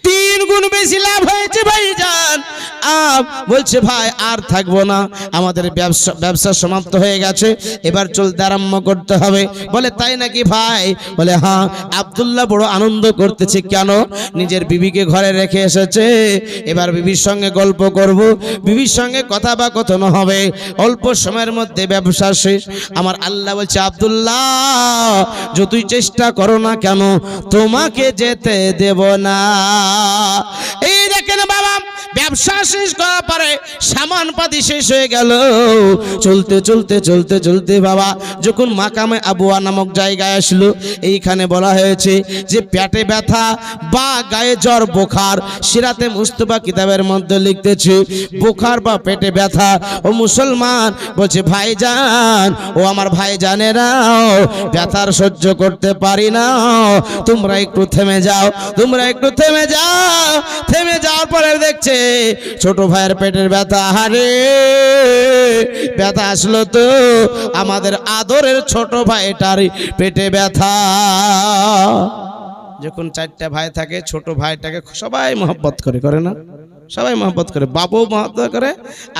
3 গুণ বেশি লাভ হয়েছে ভাইজান। বলছে, ভাই আর থাকবো না, আমাদের ব্যবসা সমাপ্ত হয়ে গেছে, এবার চলতে আরম্ভ করতে হবে। বলে, তাই নাকি ভাই? বলে, হ্যাঁ। আব্দুল্লাহ বড় আনন্দ করতেছে, কেন? নিজের বিবিকে ঘরে রেখে এসেছে, এবার বিবির সঙ্গে গল্প করব, বিবির সঙ্গে কথা বা কথন হবে, অল্প সময়ের মধ্যে ব্যবসা শেষ। আমার আল্লাহ বলছে, আব্দুল্লাহ যতই চেষ্টা করো না কেন তোমাকে যেতে দেব না। এই দেখেন বাবা, ব্যবসা শেষ করার পরে সামান পাতি শেষ হয়ে গেল। চলতে চলতে চলতে চলতে বাবা যখন মাকামে আবুয়া নামক জায়গায় আসলো, এইখানে বলা হয়েছে যে পেটে ব্যথা বা গায়ে জ্বর, বোখার, সিরাতে মুস্তফা কিতাবের মধ্যে লিখতেছে বোখার বা পেটে ব্যথা। ও মুসলমান বলছে, ভাইজান, ও আমার ভাইজানেরা, ব্যথার সহ্য করতে পারি না, তোমরা একটু থেমে যাও, তোমরা একটু থেমে যাও। থেমে যাওয়ার পরে দেখছে ছোট ভাইয়ের পেটের ব্যথা। আরে ব্যথা আসলো তো আমাদের আদরের ছোট ভাইটার পেটে ব্যথা। যখন 4টা ভাই থাকে, ছোট ভাইটাকে সবাই মহব্বত করে না? সবাই মহব্বত করে, বাবু মহব্বত করে,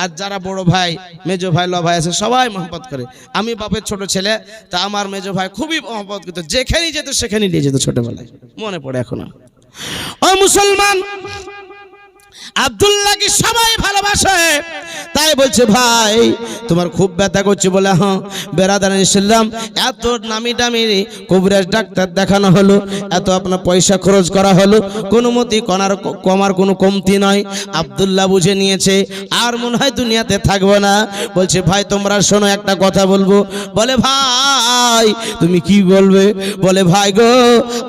আর যারা বড় ভাই, মেজো ভাই, ল ভাই আছে, সবাই মহব্বত করে। আমি বাপের ছোট ছেলে, তা আমার মেজো ভাই খুবই মহব্বত করতো, যেখানেই যেত সেখানেই নিয়ে যেত ছোটবেলায়, মনে পড়ে এখনো। ও মুসলমান, আব্দুল্লাহকে সবাই ভালোবাসে, তাই বলছে, ভাই তোমার খুব ব্যথা করছে। বলে, হ্যাঁ বেরাদার ইসলাম, এত নামি দামি কবিরাজ ডাক্তার দেখানো হলো, এত আপনার পয়সা খরচ করা হলো, কোনো মতে কমার কোনো কমতি নয়। আব্দুল্লাহ বুঝে নিয়েছে আর মনে হয় দুনিয়াতে থাকবো না। বলছে, ভাই তোমরা শোনো, একটা কথা বলবো। বলে, ভাই তুমি কি বলবে? বলে, ভাই গো,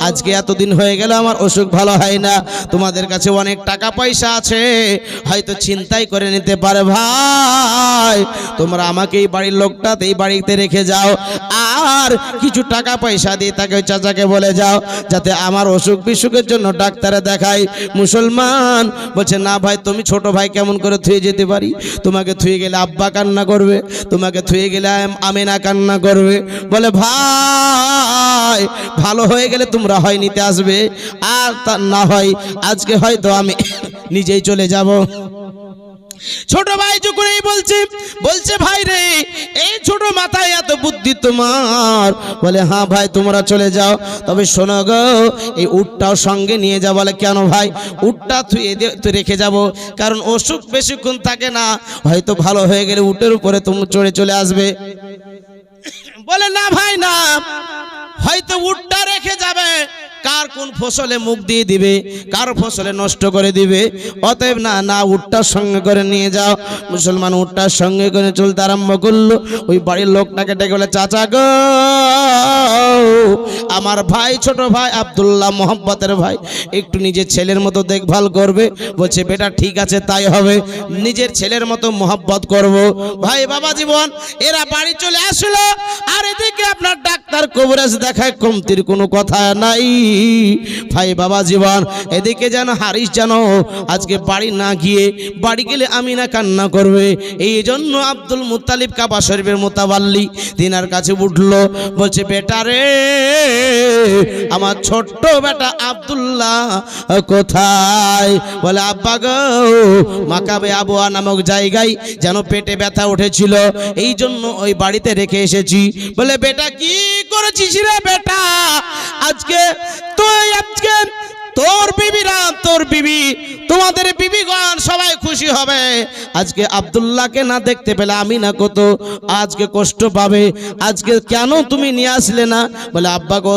আজকে এতদিন হয়ে গেল আমার অসুখ ভালো হয় না, তোমাদের কাছে অনেক টাকা পয়সা আছে, হয়তো ছিনতাই করে নিতে পারে। ভাই তোমরা আমাকে এই বাড়ির লোকটাতে এই বাড়িতে রেখে যাও, আর কিছু টাকা পয়সা দিয়ে তাকে ওই চাচাকে বলে যাও যাতে আমার অসুখ বিসুখের জন্য ডাক্তারে দেখাই। মুসলমান বলছে না ভাই, তুমি ছোট ভাই কেমন করে থুয়ে যেতে পারি? তোমাকে থুয়ে গেলে আব্বা কান্না করবে, তোমাকে থুয়ে গেলে আমিনা কান্না করবে। বলে ভাই ভালো হয়ে গেলে তোমরা হয় নিতে আসবে, আর তা না হয় আজকে হয়তো আমি নিজেই চলে যাব। ছোট ভাই যখনই বলছে ভাই রে, এই ছোট মাথায় এত বুদ্ধি তোমার? বলে হ্যাঁ ভাই তোমরা চলে যাও, তবে শোনো গো এই উটটাও সঙ্গে নিয়ে যাও। বলে কেন ভাই? উটটা তুই রেখে যাব, কারণ অসুখ বেশিক্ষণ থাকে না, হয়তো ভালো হয়ে গেলে উটের উপরে তুমি চলে আসবে। বলে না ভাই না, হয়তো উটটা রেখে যাবে, কার কোন ফসলে মুখ দিয়ে দিবে, কার ফসলে নষ্ট করে দিবে, অতএব না উটটার সঙ্গে করে নিয়ে যাও। মুসলমান উটটার সঙ্গে করে চলতে আরম্ভ করলো। ওই বাড়ির লোকটাকে ডেকে বলে চাচা গো, আমার ভাই ছোট ভাই আব্দুল্লাহ মোহাম্মতের ভাই একটু নিজের ছেলের মতো দেখভাল করবে। বলছে বেটা ঠিক আছে তাই হবে, নিজের ছেলের মতো মোহাব্বত করব। ভাই বাবা জীবন এরা বাড়ি চলে আসলো, আর এদিকে আপনার ডাক্তার কবিরাজ দেখায় কমতির কোনো কথা নাই। ভাই বাবা জীবন এদিকে যেন হারিস যেন আজকে বাড়ি না গিয়ে, বাড়ি গেলে আমিনা কান্না করবে। এই জন্য আব্দুল মুত্তালিব কাবা শরীফের মোতাবাল্লি তিনার কাছে উঠলো। বলছে বেটা রে, আমার ছোট্ট বেটা আব্দুল্লাহ কোথায়? বলে আব্বা গো, মাকাবে আবুয়া নামক জায়গায় যেন পেটে ব্যথা উঠেছিল, এই জন্য ওই বাড়িতে রেখে এসেছি। বলে বেটা কি করেছিস রে বেটা? আজকে তোর বিবিরা, তোর বিবি, তোমাদের বিবিগণ সবাই খুশি হবে। আজকে আব্দুল্লাহকে না দেখতে পেলে আমি না কত আজকে কষ্ট পাবে। আজকে কেন তুমি নিয়ে আসলে না? বলে আব্বাকে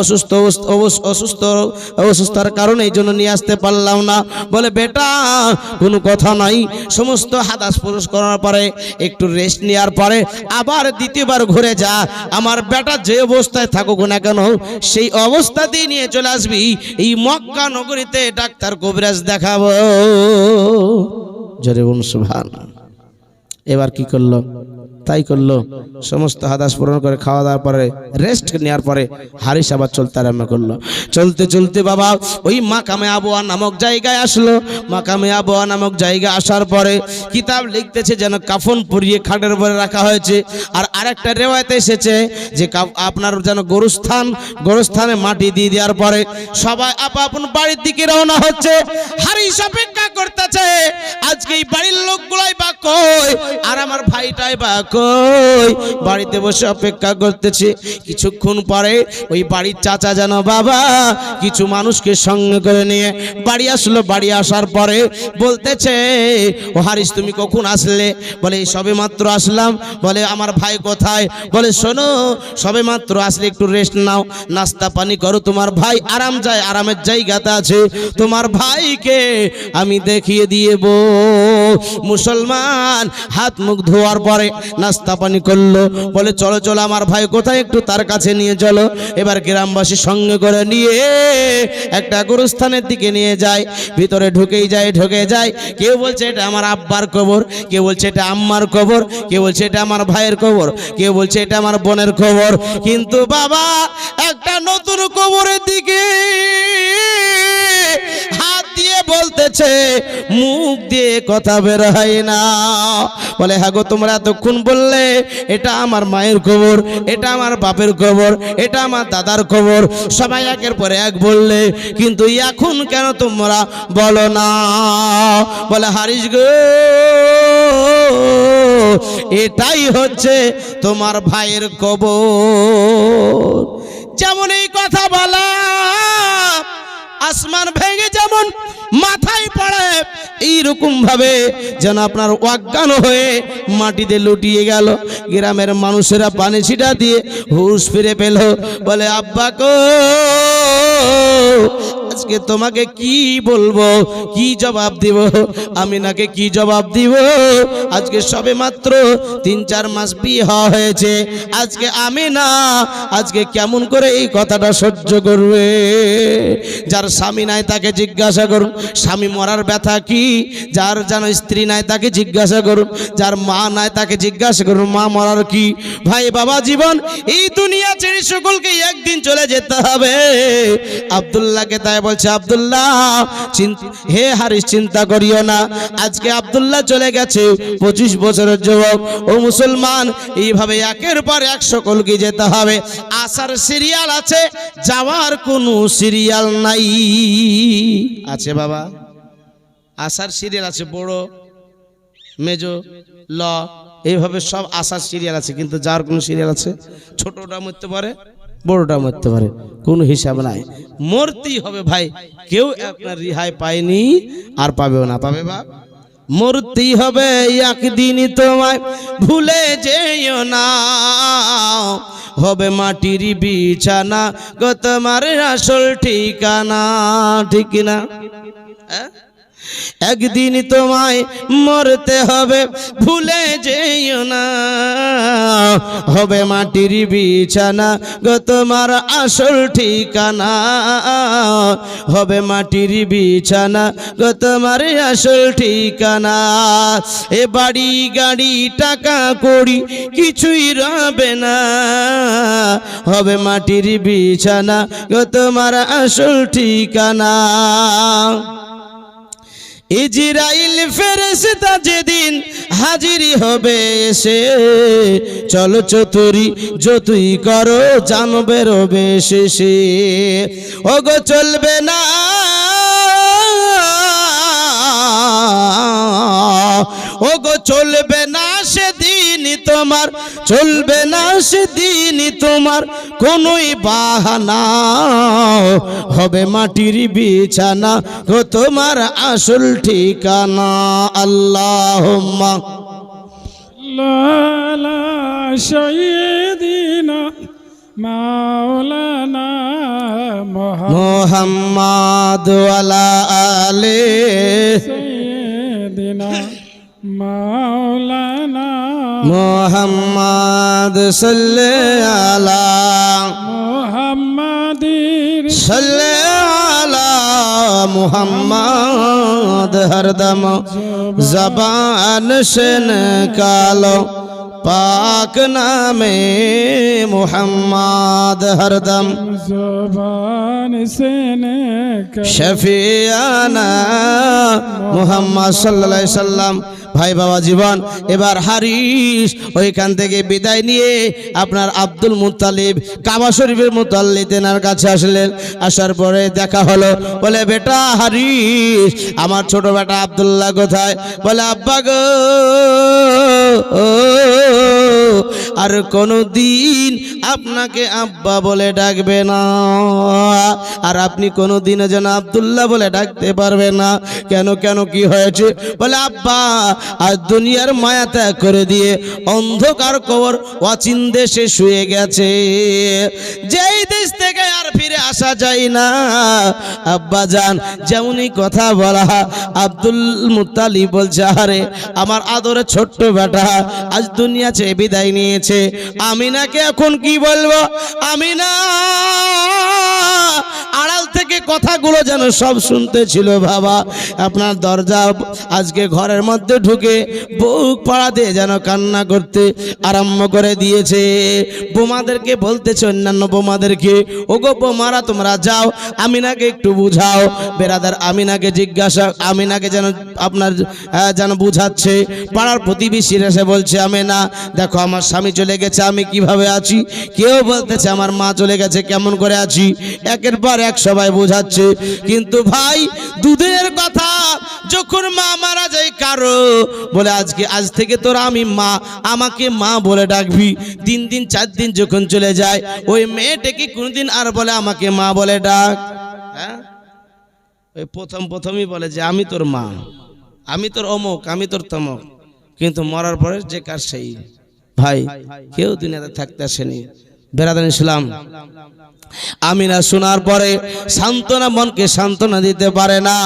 অসুস্থতার কারণে এই জন্য নিয়ে আসতে পারলাম না। বলে বেটা কোনো কথা নাই, সমস্ত হাদাস পুরুষ করার পরে একটু রেস্ট নেওয়ার পরে আবার দ্বিতীয়বার ঘুরে যা। আমার বেটা যে অবস্থায় থাকুক না কেন সেই অবস্থাতেই নিয়ে চলে আসবি। এই মক্কা নগরীতে ডাক্তার কবিরাজ দেখাবো। জোরে বলুন সুবহানাল্লাহ। এবার কি করলো? তাই করলো, সমস্ত হাদাস পূরণ করে খাওয়া দাওয়ার পরে রেস্ট নেওয়ার পরে হারিস আবার চলতে আরম্ভ করলো। চলতে চলতে বাবা ওই মাকামে আবুয়া নামক জায়গায় আসলো। মাকামে আবুয়া নামক জায়গায় আসার পরে কিতাব লিখতেছে যেন কাফন পরিয়ে খাটের উপরে রাখা হয়েছে। আর আরেকটা রেওয়ায়েতে এসেছে যে আপনার যেন গোরস্থানে মাটি দিয়ে দেওয়ার পরে সবাই আপন বাড়ির দিকে রওনা হচ্ছে। হারিস অপেক্ষা করতেছে, আজকে এই বাড়ির লোকগুলাই বা কই, আর আমার ভাইটাই বা কই, বাড়িতে বসে অপেক্ষা করতেছে। কিছুক্ষণ পরে ওই বাড়ির চাচা যেন বাবা কিছু মানুষকে সঙ্গে করে নিয়ে বাড়ি আসলো। বাড়ি আসার পরে বলতেছে ও হারিস তুমি কখন আসলে? বলে সবে মাত্র আসলাম। বলে আমার ভাই কোথায়? বলে শোনো সবে মাত্র আসলে একটু রেস্ট নাও, নাস্তা পানি করো, তোমার ভাই আরামের জায়গাতে আছে, তোমার ভাইকে আমি দেখিয়ে দিয়েব। মুসলমান হাত মুখ ধোয়ার পরে নাস্তা পানি করলো। বলে চলো চলো আমার ভাই কোথায়, একটু তার কাছে নিয়ে চলো। এবার গ্রামবাসী সঙ্গে করে নিয়ে একটা গোরস্থানের দিকে নিয়ে যায়। ভিতরে ঢুকে যায়। কেউ বলছে এটা আমার আব্বার কবর, কেউ বলছে এটা আম্মার কবর, কেউ বলছে এটা আমার ভাইয়ের কবর, কেউ বলছে এটা আমার বোনের কবর। কিন্তু বাবা একটা নতুন কবরের দিকে হাত দিয়ে বলতেছে, মুখ দিয়ে কথা বের হয় না। বলে হ্যাঁ গো, তোমরা এতক্ষণ বললে এটা আমার মায়ের কবর, এটা আমার বাপের কবর, এটা আমার দাদার কবর, সবাই একের পরে এক বললে, কিন্তু এখন কেন তোমরা বলো না? বলে হারিস গো, এটাই হচ্ছে তোমার ভাইয়ের কবর। যেমন এই কথা বলা আসমান ভেঙে যেমন মাথায় পড়ে, এইরকম ভাবে যেন আপনার অজ্ঞান হয়ে মাটিতে লুটিয়ে গেল। গ্রামের মানুষেরা পানি ছিটা দিয়ে হুঁশ ফিরে পেল। বলে আব্বা গো, আজকে তোমাকে কি বলবো, কি জবাব দিব, আমিনাকে কি জবাব দিব? আজকে সবে মাত্র 3-4 মাস বিয়ে হয়েছে, আজকে আমিনা আজকে কেমন করে এই কথাটা সহ্য করবে? যার স্বামী নাই তাকে জিজ্ঞাসা করুন স্বামী মরার ব্যথা কি, যার যেন স্ত্রী নাই তাকে জিজ্ঞাসা করুন, যার মা নাই তাকে জিজ্ঞাসা করুন মা মরার কি। ভাই বাবা জীবন এই দুনিয়া ছেড়ে সকলকে একদিন চলে যেতে হবে। আব্দুল্লাহকে তাই বলছে, আব্দুল্লাহ হে হারিস চিন্তা করিও না, আজকে আব্দুল্লাহ চলে গেছে 25 বছরের যুবক। ও মুসলমান, এইভাবে একের পর এক সকলকে যেতে হবে। আসার সিরিয়াল আছে, যাওয়ার কোনো সিরিয়াল নাই। আছে বাবা, আসার সিরিয়াল আছে, বড় মেজো ল এইভাবে সব আসার সিরিয়াল আছে, কিন্তু যার কোনো সিরিয়াল আছে? ছোটটা মরতে পারে, বড়টা মরতে পারে, কোনো হিসাব নাই, মরতেই হবে ভাই। কেউ আপনার রিহাই পায়নি আর পাবেও না, পাবে বাপ? মরতেই হবে একদিনই, তোমায় ভুলে যেও না, হবে মাটির বিছানা গো তোমার আসল ঠিকানা। ঠিক কিনা? একদিন তোমায় মরতে হবে, ভুলে যেও না, হবে মাটির বিছানা গো তোমার আসল ঠিকানা, হবে মাটির বিছানা গো তোমার আসল ঠিকানা। এ বাড়ি গাড়ি টাকা কড়ি কিছুই রবে না, হবে মাটির বিছানা গো তোমার আসল ঠিকানা। ইজরাইল ফেরেশতা যেদিন হাজিরি হবে এসে, চলো চতুরি যতই করো জানবে রবে শেষে। ওগো চলবে না, ওগো চলবে না সেদিন তোমার, চলবে না সেদিন তোমার কোনোই বাহানা, হবে মাটির বিছানা গো তোমার আসল ঠিকানা। আল্লাহুম্মা লালা সাইয়্যিদিনা মাওলানা মুহাম্মাদ ওয়ালা আলে সাইয়্যিদিনা মাওলানা মুহাম্মাদ সাল্লাল্লাহু আলা মুহাম্মাদির সাল্লাল্লাহু আলা মুহাম্মাদ। হরদম জবান সে নিকালো পাক নামে মুহাম্মদ, হরদম জবান সে নিকালো শফিয়ানা মুহাম্মদ সাল্লাল্লাহু আলাইহি সাল্লাম। ভাই বাবা জীবন, এবার হারিস ওইখান থেকে বিদায় নিয়ে আপনার আব্দুল মুত্তালিব কাবা শরীফের মুতাল্লি তেনার কাছে আসলেন। আসার পরে দেখা হলো, বলে বেটা হারিস, আমার ছোট বেটা আব্দুল্লাহ কোথায়? বলে আব্বা গো, আর কোনো দিন আপনাকে আব্বা বলে ডাকবে না, আর আপনি কোনো দিনও যেন আব্দুল্লাহ বলে ডাকতে পারবে না। কেন কেন কি হয়েছে? বলে আব্বা আজ দুনিয়ার মায়া ত্যাগ করে দিয়ে অন্ধকার কবর অচিন দেশে শুয়ে গেছে, যেই দেশ থেকে আর ফিরে আসা যায় না। আব্বা জান যেমনই কথা বলা, আব্দুল মুত্তালিব বলছে আরে আমার আদরে ছোট্ট বেটা আজ দুনিয়া ছেড়ে বিদায় নিয়েছে, আমিনাকে এখন কি বলবো? আমিনা আড়াল থেকে কথাগুলো যেন সব শুনতে ছিল বাবা। আপনার দরজা আজকে ঘরের মধ্যে ঢুকে বুক পাড়া দিয়ে যেন কান্না করতে আরম্ভ করে দিয়েছে। বোমাদেরকে বলতেছে, অন্যান্য বোমাদেরকে, ওগো বোমারা তোমরা যাও আমিনাকে একটু বুঝাও। বেরাদার আমিনাকে জিজ্ঞাসা, আমিনাকে যেন আপনার যেন বুঝাচ্ছে। পাড়ার প্রতিবেশীরা এসে বলছে আমিনা দেখো আমার স্বামী চলে গেছে, আমি কিভাবে আছি। কেউ বলতেছে আমার মা চলে গেছে, কেমন করে আছি। একের পর এক সবাই বোঝাচ্ছে। কিন্তু ভাই দুধের কথা যখন মা মারা যায় কারো, বলে আজ থেকে তোরা আমি মা, আমাকে মা বলে ডাকবি। 3 দিন 4 দিন যখন চলে যায় ওই মেয়েটাকে কোনদিন আর বলে আমাকে মা বলে ডাক? হ্যাঁ, ওই প্রথমই বলে যে আমি তোর মা, আমি তোর অমুক, আমি তোর তমক, কিন্তু মরার পরে যে কার সেই। ভাই কেউ দুনিয়াতে থাকতে আসেনি, বেরাদান ইসলাম, আমিনা শোনার পরে সান্ত্বনা, মনকে সান্ত্বনা দিতে পারে না।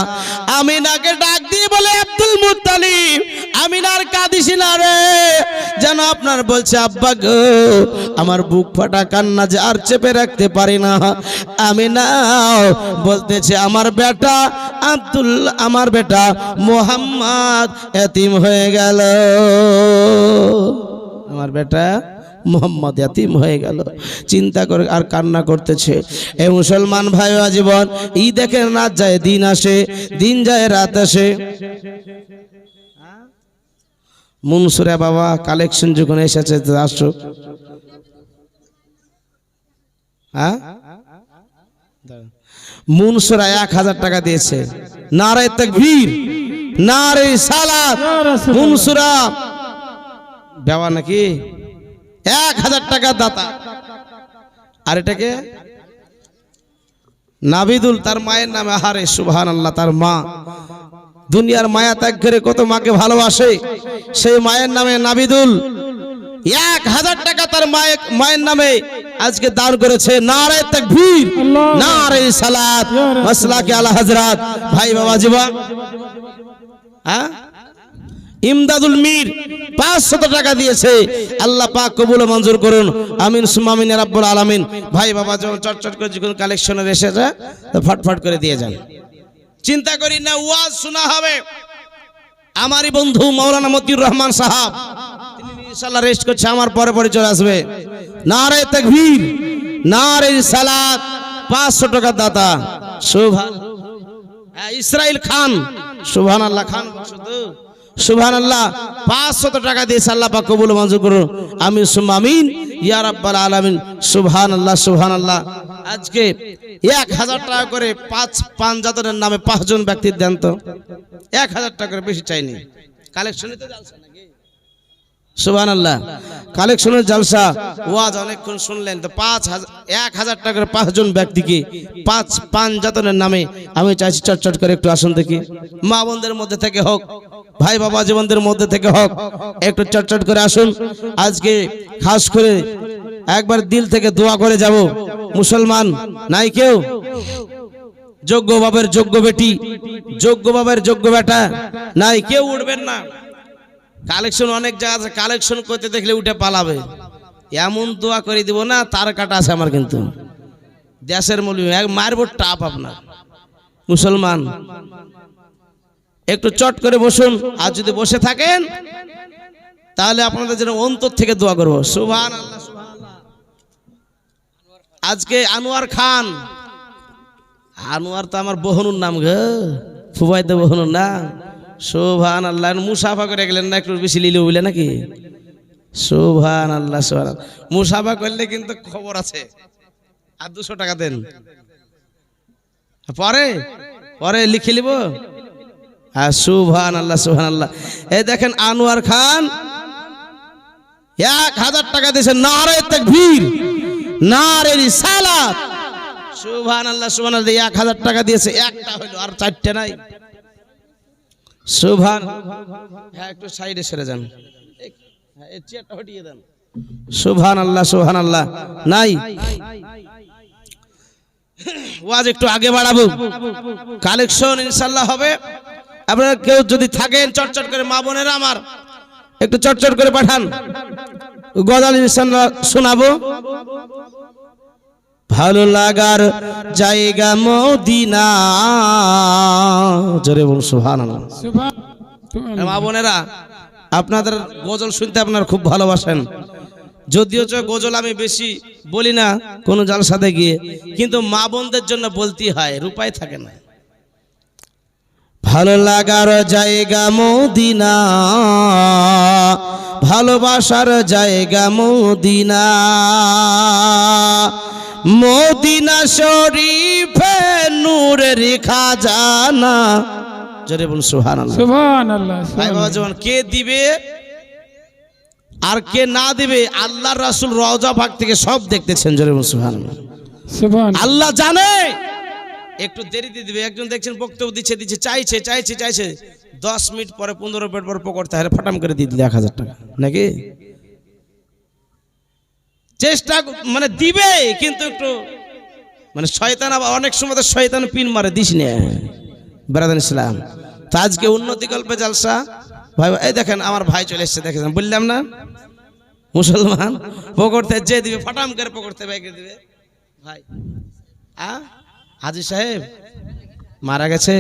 আমিনাকে ডাক দিয়ে বলে, আব্দুল মুত্তালিব, আমিনার কাঁদিস না রে, যেন আপনার বলছে, আব্বা গো, আমার বুক ফাটা কান্না যে আর চেপে রাখতে পারি না। আমিনা বলতেছে, আমার বেটা আমার বেটা মোহাম্মদ এতিম হয়ে গেল, আমার বেটা মোহাম্মদ ইয়াতিম হয়ে গেল। চিন্তা করে আর কান্না করতেছে। এই মুসলমান ভাই জীবন, ই দেখে রাত যায় দিন আসে, দিন যায় রাত আসে। মুনসুরা বাবা কালেকশন যখন এসেছে আসো, হ্যাঁ মুনসুরা 1000 টাকা দিয়েছে। নারে তাকবীর, নারে সালাত। মুনসুরা বাবা নাকি 1000 টাকা দাতা। আর এটাকে নাবিদুল, তার মায়ের নামে। আহারে সুবহানাল্লাহ, তার মা দুনিয়ার মায়া ত্যাগ করে কত মাকে ভালোবাসে, সেই মায়ের নামে নাবিদুল 1000 টাকা তার মায়ের নামে আজকে দান করেছে। নারে তাকবীর, নারে সালাত, মাসলাকে আলা হযরত। ভাই বাবা জীবন, হ্যাঁ ইমদাদুল মির 500 টাকা দিয়েছে। আল্লাহ পাক কবুল ও মঞ্জুর করুন, আমিন সুম্মা আমিন ইয়া রাব্বুল আলামিন। ভাই বাবা যখন চটচট করে যখন কালেকশনের এসেছে, তো ফটফট করে দিয়ে যান। চিন্তা করি না, ওয়াজ শোনা হবে। আমারই বন্ধু মাওলানা মতিউর রহমান সাহেব, তিনি ইনশাআল্লাহ রেস্ট করছে, আমার পরে পরে চলে আসবে। নারে তাকবীর, নারে সালাত, 500 টাকা দাতা। ইসরাইল খান, সুবহানাল্লাহ, খান শুধু সুবহানাল্লাহ, 500 টাকা দিয়েছে। আল্লাহ পাক কবুল মঞ্জুর করুন, আমিন সুম্মা আমিন ইয়া রাব্বাল আলামিন। সুবহানাল্লাহ, সুবহানাল্লাহ। আজকে 1000 টাকা করে 5 জাতনের নামে 5 জন ব্যক্তির দেন তো। 1000 টাকা করে, বেশি চাইনি। কালেকশনে তো জালসা নাকি? সুবহানাল্লাহ, কালেকশনের জালসা, ওয়াজ অনেকক্ষণ শুনলেন তো। 1000 টাকা করে 5 জন ব্যক্তিকে 5 জাতনের নামে আমি চাইছি চটচট করে একটু আসুন দেখি। মা বোনদের মধ্যে থেকে হোক, ভাই বাবা জীবনদের মধ্যে থেকে হোক, একটু চটচট করে আসুন। আজকে খাস করে একবার দিল থেকে দোয়া করে যাব। মুসলমান নাই কেউ? যোগ্য বাবার যোগ্য বেটি, যোগ্য বাবার যোগ্য বেটা নাই কেউ? উঠবেন না। কালেকশন অনেক জায়গা আছে, কালেকশন করতে দেখলে উঠে পালাবে। এমন দোয়া করে দিব না, তার কাটা আছে আমার, কিন্তু দেশের মূল্য মারবো টাপ আপনার। মুসলমান একটু চট করে বসুন, আর যদি বসে থাকেন তাহলে আপনাদের জন্য অন্তর থেকে দোয়া করবো। সুবহানাল্লাহ, সুবহানাল্লাহ। আজকে আনোয়ার খান, আনোয়ার তো আমার বহনুর নাম গো, ফুবাইতে বহনুর নাম। সুবহানাল্লাহ, মুসাফা করে গেলেন না, একটু বেশি লিলে বুঝলে নাকি? সুবহানাল্লাহ, সুবহানাল্লাহ। মুসাফা করলে কিন্তু খবর আছে। আর 200 টাকা দেন, পরে পরে লিখে নিব। হ্যাঁ, সুবহানাল্লাহ, সুবহানাল্লাহ। এই দেখেন আনোয়ার খান 1000 টাকা দিয়েছে। নারে তাকবীর, নারে রিসালাত। সুবহানাল্লাহ, সুবহানাল্লাহ। 1000 টাকা দিয়েছে, একটা হলো, আর 4টে নাই। সুবহান, হ্যাঁ একটু সাইডে সরে যান, এই চেয়ারটা হটিয়ে দেন। সুবহানাল্লাহ, সুবহানাল্লাহ। নাই, ওয়াজ একটু আগে বাড়াবো, কালেকশন ইনশাআল্লাহ হবে। আপনারা কেউ যদি থাকেন চটচট করে, মা বোনেরা আমার একটু চটচট করে পাঠান, গজাল ইনশাআল্লাহ শোনাবো। ভালো লাগার জায়গা মদিনা, জোরে বলুন সুবহানাল্লাহ। মা বোনেরা, আপনাদের গজল শুনতে আপনারা খুব ভালোবাসেন, যদিও গজল আমি বেশি বলি না কোনো জালসাতে গিয়ে, কিন্তু মা বোনদের জন্য বলতেই হয়, রূপায় থাকে না। ভালো লাগার জায়গা মদিনা, ভালোবাসার জায়গা মদিনা, মদিনা শরীফে নূরের খাজানা। জোরে বলুন সুবহানাল্লাহ, সুবহানাল্লাহ। ভাই বাবা জীবন, কে দিবে আর কে না দিবে আল্লাহর রাসূল রওজা পাক থেকে সব দেখতেছেন। জোরে বলুন সুবহানাল্লাহ, সুবহানাল্লাহ। আল্লাহ জানে একটু দেরিতে দিবে। একজন দেখছেন বক্তব্য দিচ্ছে চাইছে 10 মিনিট পরে 15 মিনিট পরে পকড়তে হয়, ফাটাম করে দিয়ে দিলে 1000 টাকা নাকি? চেষ্টা মানে দিবে, কিন্তু একটু মানে শয়তান আবার অনেক সময় তো শয়তান পিন মারে, দিস না ব্রাদার ইসলাম। তো আজকে উন্নতি গল্পে জালসা ভাই, এই দেখেন আমার ভাই চলে এসছে, দেখেছেন বললাম না মুসলমান পকড়তে যে দিবে ফটাম করে পকড়তে বাইকে দিবে ভাই। হাজি সাহেব মারা গেছে,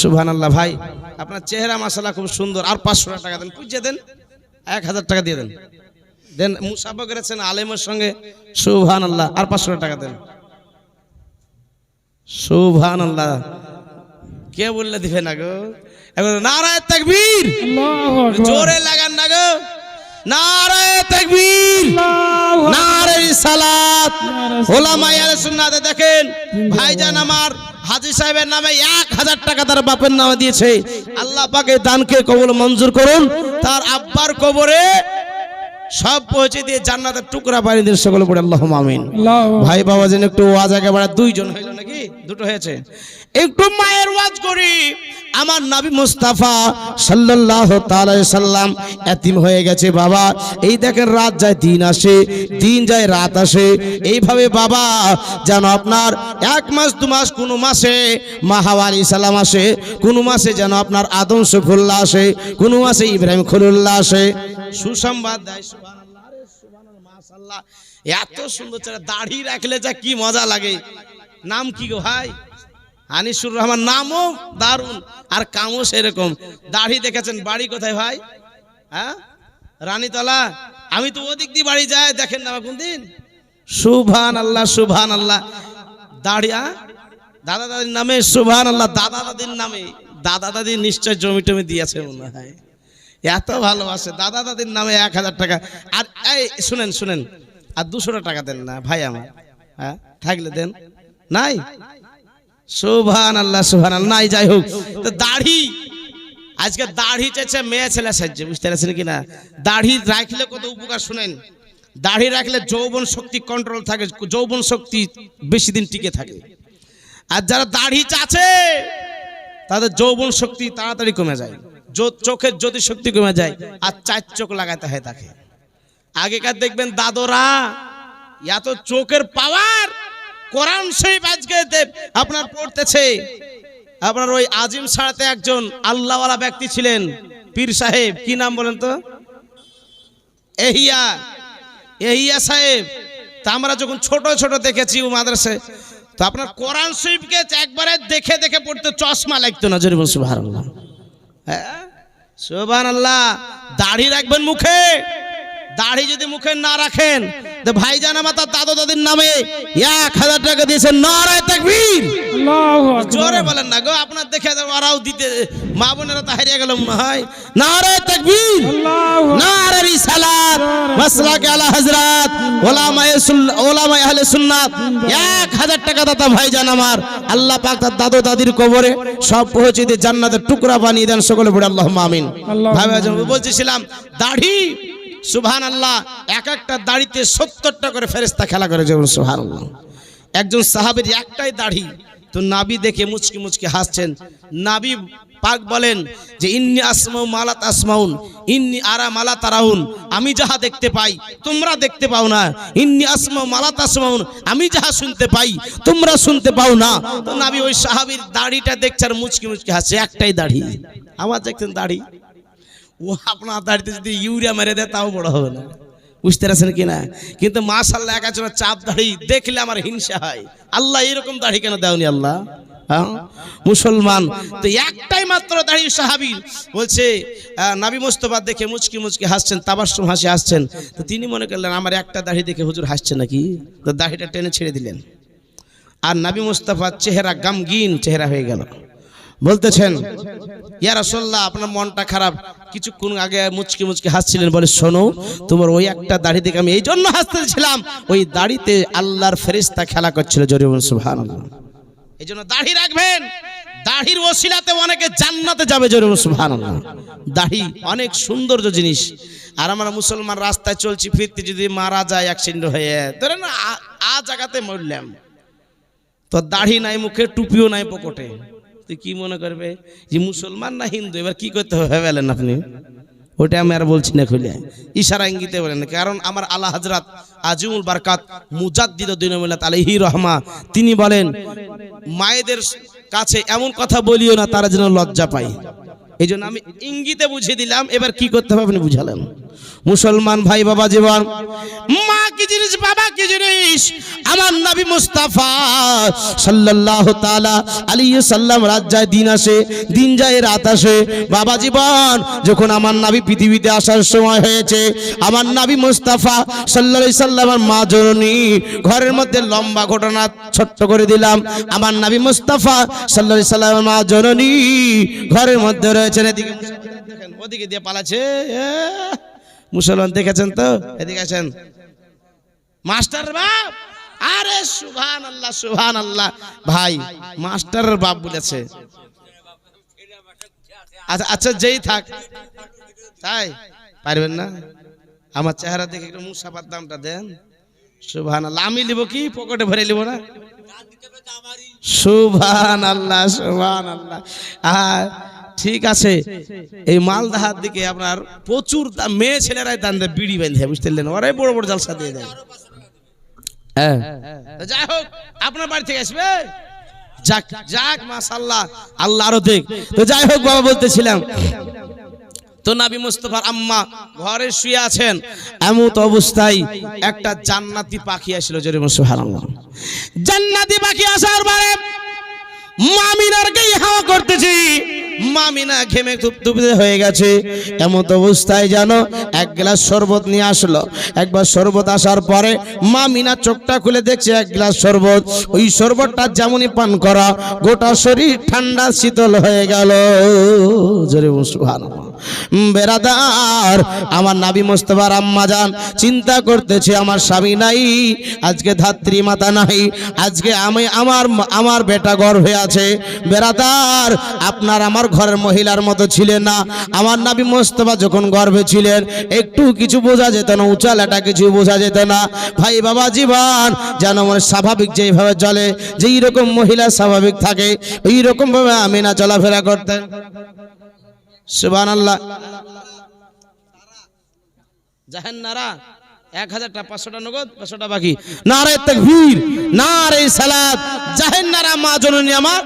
সুবহানাল্লাহ। ভাই আপনার চেহারা মাশাআল্লাহ খুব সুন্দর, আর 500 টাকা দেন, পুজে দেন, 1000 টাকা দিয়ে দেন, দেন মুসাফা করেছেন আলেমের সঙ্গে, সুবহানাল্লাহ, আর 500 টাকা দেন, সুবহানাল্লাহ। কে বললে দিবে না গো? এখন নারায়ে তাকবীর, আল্লাহু আকবার, জোরে লাগান না গো, নারায়ে তাকবীর, নারে রিসালাত। ওলামায়ে আহলে সুন্নাতে দেখেন ভাইজান আমার হাজী সাহেবের নামে 1000 টাকা তার বাপের নামে দিয়েছে। আল্লাহ পাক এই দানকে কবুল মঞ্জুর করুন, তার আব্বার কবরে সব পৌঁছে দিয়ে জান্নাতের টুকরা বানিয়ে দিন, সকলে পড়ে আল্লাহুম্মা আমিন। ভাই বাবা যেন একটু ওয়াজ একেবারে 2 জন হইল নাকি, 2টো হয়েছে, একটু মায়ের ওয়াজ করি। আমার নবী মুস্তাফা সাল্লাল্লাহু তাআলা সাল্লাম এতিম হয়ে গেছে বাবা। এই দেখেন রাত যায় দিন আসে, দিন যায় রাত আসে, এইভাবে বাবা যেন আপনার 1 মাস 2 মাস, কোন মাসে মা হাওয়া আলাইহিস সালাম আসে, কোন মাসে যেন আপনার আদম সফুল্লাহ আসে, কোন মাসে ইব্রাহিম খলিলুল্লাহ আসে, সুসংবাদ দেয়। সুবহানাল্লাহ, আরে সুবহানাল্লাহ, মাশাআল্লাহ, এত সুন্দর চেহারা, দাড়ি রাখলে যা কি মজা লাগে। নাম কি গো ভাই? আনিসুর রহমান, নামও দারুন আর কামও সেরকম। দাড়ি দেখেছেন, বাড়ি কোথায় ভাই? হ্যাঁ, রানীতলা। আমি তো ওদিক দিয়ে বাড়ি যাই, দেখেন না কোন দিন। সুবহানাল্লাহ, সুবহানাল্লাহ, দাড়ি দাদা দাদির নামে, সুবহানাল্লাহ, দাদা দাদির নামে। দাদা দাদি নিশ্চয় জমি টমি দিয়েছে মনে হয়, এত ভালোবাসে। দাদা দাদির নামে 1000 টাকা। আর এই শুনেন শুনেন, আর 200 টাকা দেন না ভাই আমার, হ্যাঁ থাকলে দেন, নাই? সুবহানাল্লাহ, সুবহানাল্লাহ, নাই। যাই হোক, তো দাড়ি আজকে দাড়ি চাইছে মেয়ে ছেলে সাজছে, বুঝতে পারছেন কিনা? দাড়ি রাখলে কত উপকার শুনেন। দাড়ি রাখলে যৌবন শক্তি কন্ট্রোল থাকে, যৌবন শক্তি বেশি দিন টিকে থাকে। আর যারা দাড়ি চাচ্ছে তাদের যৌবন শক্তি তাড়াতাড়ি কমে যায়, চোখের জ্যোতি শক্তি কমে যায়, আর 4 চোখ লাগাতে হয় তাকে। আগেকার দেখবেন দাদরা এত চোখের পাওয়ার, কোরআন শরীফ আজকে আপনার পড়তেছে। আপনার ওই আজিম সাড়াতে একজন আল্লাহওয়ালা ব্যক্তি ছিলেন, পীর সাহেব, কি নাম বলেন তো? এহিয়া সাহেব। তা আমরা যখন ছোট ছোট দেখেছি ও মাদ্রাসায়, তো আপনার কোরআন শরীফকে একবারে দেখে দেখে পড়তে চশমা লাগতো না। জোরে বলুন সুবহানাল্লাহ, হ্যাঁ সুবহানাল্লাহ। দাড়ি রাখবেন মুখে, দাড়ি যদি মুখে না রাখেন, তো ভাইজান আমার তার দাদা দাদির নামে 1000 টাকা দিয়েছেন। নারায়ে তাকবীর, আল্লাহু আকবার, জোরে বলেন না গো, আপনার দেখে ওরাও দিতে, মা বোনেরা তো হারিয়ে গেল মনে হয়। নারায়ে তাকবীর, আল্লাহু আকবার, নারে রিসালাত, মাসলাকে আলা হযরত ওলামায়ে আহলে সুন্নাত। 1000 টাকা দাতা ভাইজান আমার, আল্লাহ পাক তার দাদু দাদির কবরে সব পৌঁছে দিয়ে জান্নাতের টুকরা বানিয়ে দেন, সকলে বলে আল্লাহুম্মা আমিন। ভাই ভাইজান বলছিলাম দাড়ি, সুবহানাল্লাহ, এক একটা দাড়িতে 70টা করে ফেরেশতা খেলা করে, যেমন সুবহানাল্লাহ। একজন সাহাবীর একটাই দাড়ি, তো নাবি দেখে মুচকি মুচকি হাসছেন। নাবি পাক বলেন যে ইন্নী আসমাউ মালা তাসমাউন, ইন্নী আরা মালা তারাউন, আমি যাহা দেখতে পাই তোমরা দেখতে পাও না। ইন্নী আসমাউ মালা তাসমাউন, আমি যাহা শুনতে পাই তোমরা শুনতে পাও না। তো নাবি ওই সাহাবীর দাড়িটা দেখছে আর মুচকি মুচকি হাসছে, একটাই দাড়ি। আমার দেখছেন দাড়ি, ও আপনার দাড়িতে যদি ইউরিয়া মেরে দেয় তাও বড় হবে না, বুঝতে পারছেন কিনা? কিন্তু মাশাআল্লাহ একজনের চাপ দাড়ি দেখলে আমার হিংসা হয়। আল্লাহ এরকম দাড়ি কেন দেওনি আল্লাহ? হ্যাঁ মুসলমান তো একটাই মাত্র দাড়ি সাহাবী। বলছে নবী মুস্তাফা দেখে মুচকি মুচকি হাসছেন, তাবাসসুম হাসি হাসছেন। তো তিনি মনে করলেন আমার একটা দাড়ি দেখে হুজুর হাসছে নাকি, তো দাড়িটা টেনে ছেড়ে দিলেন। আর নবী মুস্তাফার চেহারা গামগীন চেহারা হয়ে গেল। বলতেছেন ইয়া রাসূলুল্লাহ, আপনার মনটা খারাপ, কিছুক্ষণ আগে মুচকি মুচকি হাসছিলেন, বলে শোনো তোমার ওই একটা দাড়ি দেখে আমি এই জন্য হাসতেছিলাম, ওই দাড়িতে আল্লাহর ফেরেশতা খেলা করছিল। জোরে বলুন সুবহানাল্লাহ। এই জন্য দাড়ি রাখবেন, দাড়ির ওসিলাতে অনেকে জান্নাতে যাবে। জোরে বলুন সুবহানাল্লাহ। দাড়ি অনেক সৌন্দর্য জিনিস। আর আমরা মুসলমান রাস্তায় চলছি ফিরতে যদি মারা যায় অ্যাক্সিডেন্ট হয়ে, ধরেন জায়গাতে মরলাম, তো দাড়ি নাই মুখে, টুপিও নাই পকেটে, তুই কি মনে করবে যে মুসলমান না হিন্দু? এবার কি করতে হবে বলেন আপনি? ওটা আমি আর বলছি না খুলে, ইশারা ইঙ্গিতে বলেন, কারণ আমার আলা হযরত আজিমুল বারকাত মুজাদ্দিদ দ্বীন মিল্লাত আলাইহি রহমা তিনি বলেন মায়েদের কাছে এমন কথা বলিও না তারা যেন লজ্জা পায়। এই জন্য আমি ইঙ্গিতে বুঝিয়ে দিলাম, এবার কি করতে হবে আপনি বুঝালেন। মুসলমান ভাই বাবা জীবন, মা কি জিনিস বাবা কি জিনিস, আমার নবী মুস্তাফা সাল্লাল্লাহু তাআলা আলাইহি সাল্লাম রাত যায় দিন আসে, দিন যায় রাত আসে। বাবা জীবন যখন আমার নবী পৃথিবীতে আসার সময় হয়েছে, আমার নবী মুস্তাফা সাল্লাল্লাহু আলাইহি সাল্লামের মা জননী ঘরের মধ্যে লম্বা ঘটনা ছোট্ট করে দিলাম। আমার নবী মুস্তাফা সাল্লাল্লাহু আলাইহি সাল্লামের মা জননী ঘরের মধ্যে রয়েছেন, এদিকে দেখেন ওদিকে দিয়ে পালাচ্ছে। মুসলমান দেখেছেন তো, এদিকে আসেন মাস্টার বাপ, আরে সুবহানাল্লাহ সুবহানাল্লাহ, ভাই মাস্টারের বাপ বলেছে। আচ্ছা আচ্ছা যেই থাক, তাই পারবেন না? আমার চেহারা দেখে একটু মুসাফার দামটা দেন। সুবহানাল্লাহ, আমি নিব কি পকেটে ভরে নিব না? সুবহানাল্লাহ সুবহানাল্লাহ। আর ঠিক আছে, এই মালদাহার দিকে আপনার প্রচুর মেয়ে ছেলেরাই দান দেয় বিড়ি বেঁধে, বুঝতে পারলেন, ওরাই বড় বড় জালসা দিয়ে দেয়। হ্যাঁ যাই হোক, আপনার বাড়ি থেকে আসবে, যাক যাক মাশাআল্লাহ, আল্লাহ আরো দেখ। তো যাই হোক বাবা, বলতেছিলাম তো নবী মুস্তাফার আম্মা ঘরে শুয়ে আছেন, এমত অবস্থায় একটা জান্নাতি পাখি আসলো, জোরে সুবহানাল্লাহ। জান্নাতি পাখি আসার পরে মামিনার গায়ে হাওয়া করতেছি, মামিনা ঘেমে থুপথুপে হয়ে গেছে। এমত অবস্থায় জানো এক গ্লাস শরবত নিয়ে আসলো। একবার শরবত আসার পরে মামিনা চোখটা খুলে দেখছে এক গ্লাস শরবত। ওই শরবতটা যেমনই পান করা, গোটা শরীর ঠান্ডা শীতল হয়ে গেল, জোরে সুবহানাল্লাহ। বেরাদার, আমার নবী মুস্তাফার আম্মা জান চিন্তা করতেছে আমার স্বামী নাই, আজকে ধাত্রী মাতা নাই, আজকে আমি আমার বেটা গর্ভে আছে। বেরাদার, আপনার আমার ঘরের মহিলার মতো ছিলেন না। আমার নবী মুস্তাফা যখন গর্ভে ছিলেন একটু কিছু বোঝা যেত না, উচালাটা কিছু বোঝা যেত না। ভাই বাবা জীবন, যেন আমার স্বাভাবিক যেইভাবে চলে, যেই রকম মহিলা স্বাভাবিক থাকে ওই রকম ভাবে আমিনা চলাফেরা করতেন। সুবহানাল্লাহ। জাহেন নারা 1000টা 500টা নগদ 500টা বাকি। নারে তাকবীর, নারে সালাত, জাহেন নারা মা জননী আমার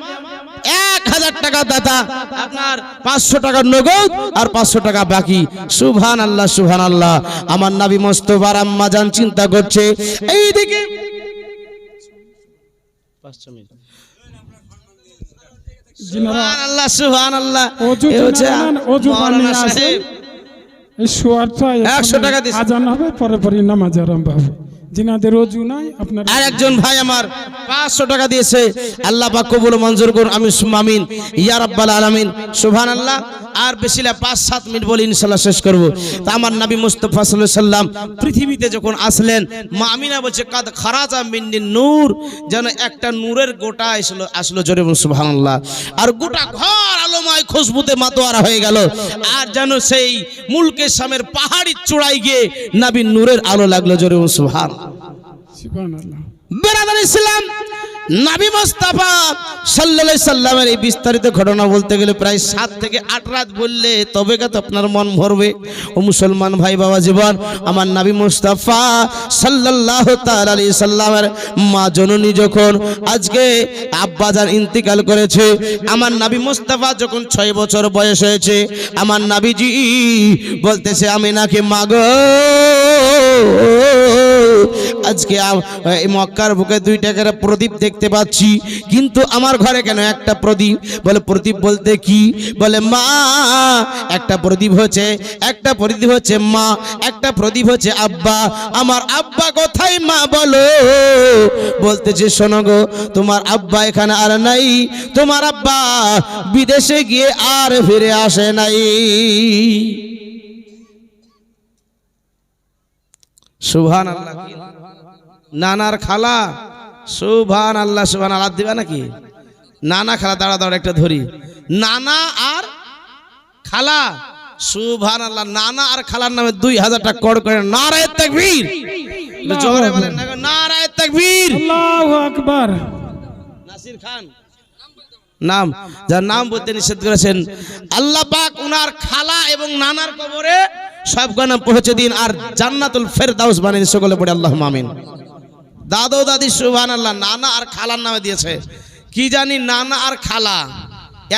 1000 টাকা দাতা, আপনার 500 টাকা নগদ আর 500 টাকা বাকি। সুবহানাল্লাহ সুবহানাল্লাহ। আমার নবী মুস্তাফার আম্মা জান চিন্তা করছে, এইদিকে 500 মিনিট। সুবহানাল্লাহ সুবহানাল্লাহ। এই হচ্ছে মাওলানা সাহেব, এই শোয়ারটা 100 টাকা দিছে, আজান হবে পরে পরে নামাজ আরম্ভ হবে। জিনাদের ওযু নাই আপনার। আর একজন ভাই আমার 500 টাকা দিয়েছে, আল্লাহ পাক কবুল মঞ্জুর করুন, আমিন সুম্মা আমিন ইয়া রাব্বাল আলামিন। সুবহানাল্লাহ। আর বেশি না 5-7 মিনিট বলে ইনশাআল্লাহ শেষ করব। তা আমার নবী মুস্তাফা সাল্লাল্লাহু আলাইহি সাল্লাম পৃথিবীতে যখন আসলেন, মা আমিনা বলছে কাদ খারাজা মিন্নি নূর, যেন একটা নূরের গোটা আসলো, জোরে বলুন সুবহানাল্লাহ। আর গোটা ঘর আলোময় খুশবুতে মাতোয়ারা হয়ে গেল, আর যেন সেই মুলকে শামের পাহাড়ি চূড়ায় গিয়ে নবীর নূরের আলো লাগলো, জোরে বলুন সুবহানাল্লাহ। সুবহানাল্লাহ। বেরাদার ইসলাম, নবী মুস্তাফা সাল্লাল্লাহু আলাইহি সাল্লামের এই বিস্তারিত ঘটনা বলতে গেলে প্রায় 7 থেকে 8 রাত বললে তবে কত আপনার মন ভরবে। ও মুসলমান ভাই বাবা জীবন, আমার নবী মুস্তাফা সাল্লাল্লাহু তাআলা আলাইহি সাল্লামের মা জননী যখন আজকে আব্বাজান ইন্তিকাল করেছে, আমার নবী মুস্তাফা যখন 6 বছর বয়স হয়েছে, আমার নবীজি বলতেছে আমিনাকে মাগো, আজকে এই মক্কার বুকে 2 টাকার প্রদীপ দেখতে পাচ্ছি, কিন্তু আমার ঘরে কেন একটা প্রদীপ? বলে প্রদীপ বলতে কি? বলে মা, একটা প্রদীপ হচ্ছে মা, একটা প্রদীপ হচ্ছে আব্বা। আমার আব্বা কোথায় মা বলো? বলতেছে শোনো গো, তোমার আব্বা এখানে আর নাই, তোমার আব্বা বিদেশে গিয়ে আর ফিরে আসে নাই। সুবহানাল্লাহ। নানার খালা, সুবহানাল্লাহ সুবহানাল্লাহ। দিবা নাকি? নানা খালা, দাঁড়া একটা ধরি, নানা আর খালা, সুবহানাল্লাহ। নানা আর খালার নামে 2000 টাকা কর করে নারায়ে তাকবীর, জোরে বলেন না, নারায়ে তাকবীর, আল্লাহু আকবার। নাসির খান নাম, যার নাম বলতে নিষেধ করেছেন আল্লাহ পাক উনার খালা এবং নানার কবরে সবগুলো নাম পৌঁছে দিন আর জান্নাতুল ফেরদাউস বানিয়ে দিন। সকলে পড়ে আল্লাহুম্মা আমিন। দাদু দাদি সুবহানাল্লাহ, নানা আর খালার নামে দিয়েছে। কি জানি নানা আর খালা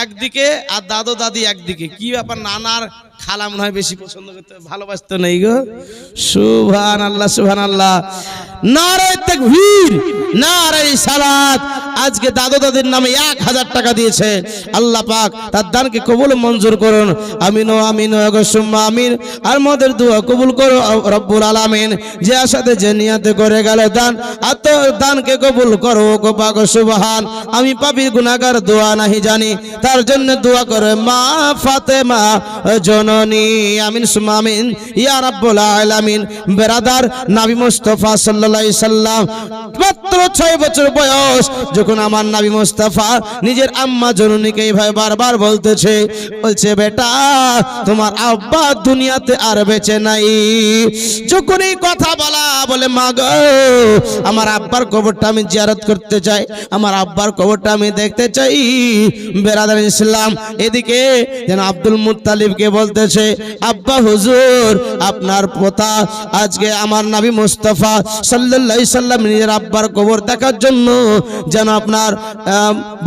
একদিকে আর দাদু দাদি একদিকে, কি ব্যাপার? নানার খালা মনে হয় বেশি পছন্দ করতে, ভালোবাসতে নেই গো। সুবহানাল্লাহ সুবহানাল্লাহ, নারে তাকবীর, নারে সালাত। আজকে দাদু দাদির নামে 1000 টাকা দিয়েছে, আল্লাহ পাক তার দানকে কবুল মঞ্জুর করুন। আমিন ও আমিন ও সুম্মা আমিন। আর মোদের দোয়া কবুল করো রব্বুল আলামিন। যে আশাতে যে নিয়তে করে গেল দান, আর তো দানকে কবুল করো গো পাক সুবহান। আমি পাপী গুনাহগার, দোয়া নাহি জানি, তার জন্য দোয়া করে মা ফাতেমা জননী। আমিন সুম্মা আমিন ইয়া রাব্বুল আলামিন। বেরাদার, নবী মুস্তাফা সাল্লাল্লাহু আলাইহি সাল্লাম মাত্র 6 বছর বয়স যখন আমার নবী মুস্তাফা নিজের আম্মা জননীকে এইভাবে বারবার বলতেছে, বলছে বেটা তোমার আব্বা দুনিয়াতে আর বেঁচে নাই। যখন এই কথা বলা, বলে মা গো আমার আব্বার কবরটা আমি জিয়ারত করতে চাই, আমার আব্বার কবরটা আমি দেখতে চাই। বেরাদার ইসলাম, এদিকে যেন আব্দুল মুত্তালিবকে বলতেছে আব্বা হুজুর আপনার পোতা আজকে আমার নবী মুস্তাফা সাল্লাল্লাহু আলাইহি সাল্লাম নিজের আব্বার কবর দেখার জন্য যেন আপনার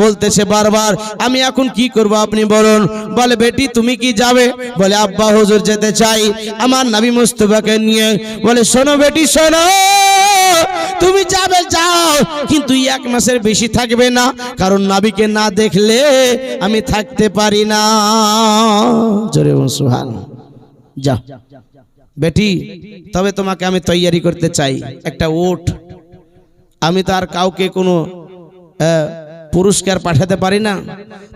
বলতেছে বারবার, আমি এখন কি করব আপনি বলুন। বলে বেটি তুমি কি যাবে? বলে আব্বা হুজুর যেতে চাই আমার নবী মুস্তাফাকে নিয়ে। বলে শোনো বেটি শোনো, তুমি যাবে যাও, কিন্তু 1 মাসের বেশি থাকবে না, কারণ নবীকে না দেখলে আমি থাকতে পারি না। জোরে বলুন সুবহানাল্লাহ। যাও বেটি, তবে তোমাকে আমি তৈয়ারি করতে চাই একটা উট। আমি তো আর কাউকে কোনো পুরস্কার পাঠাতে পারি না,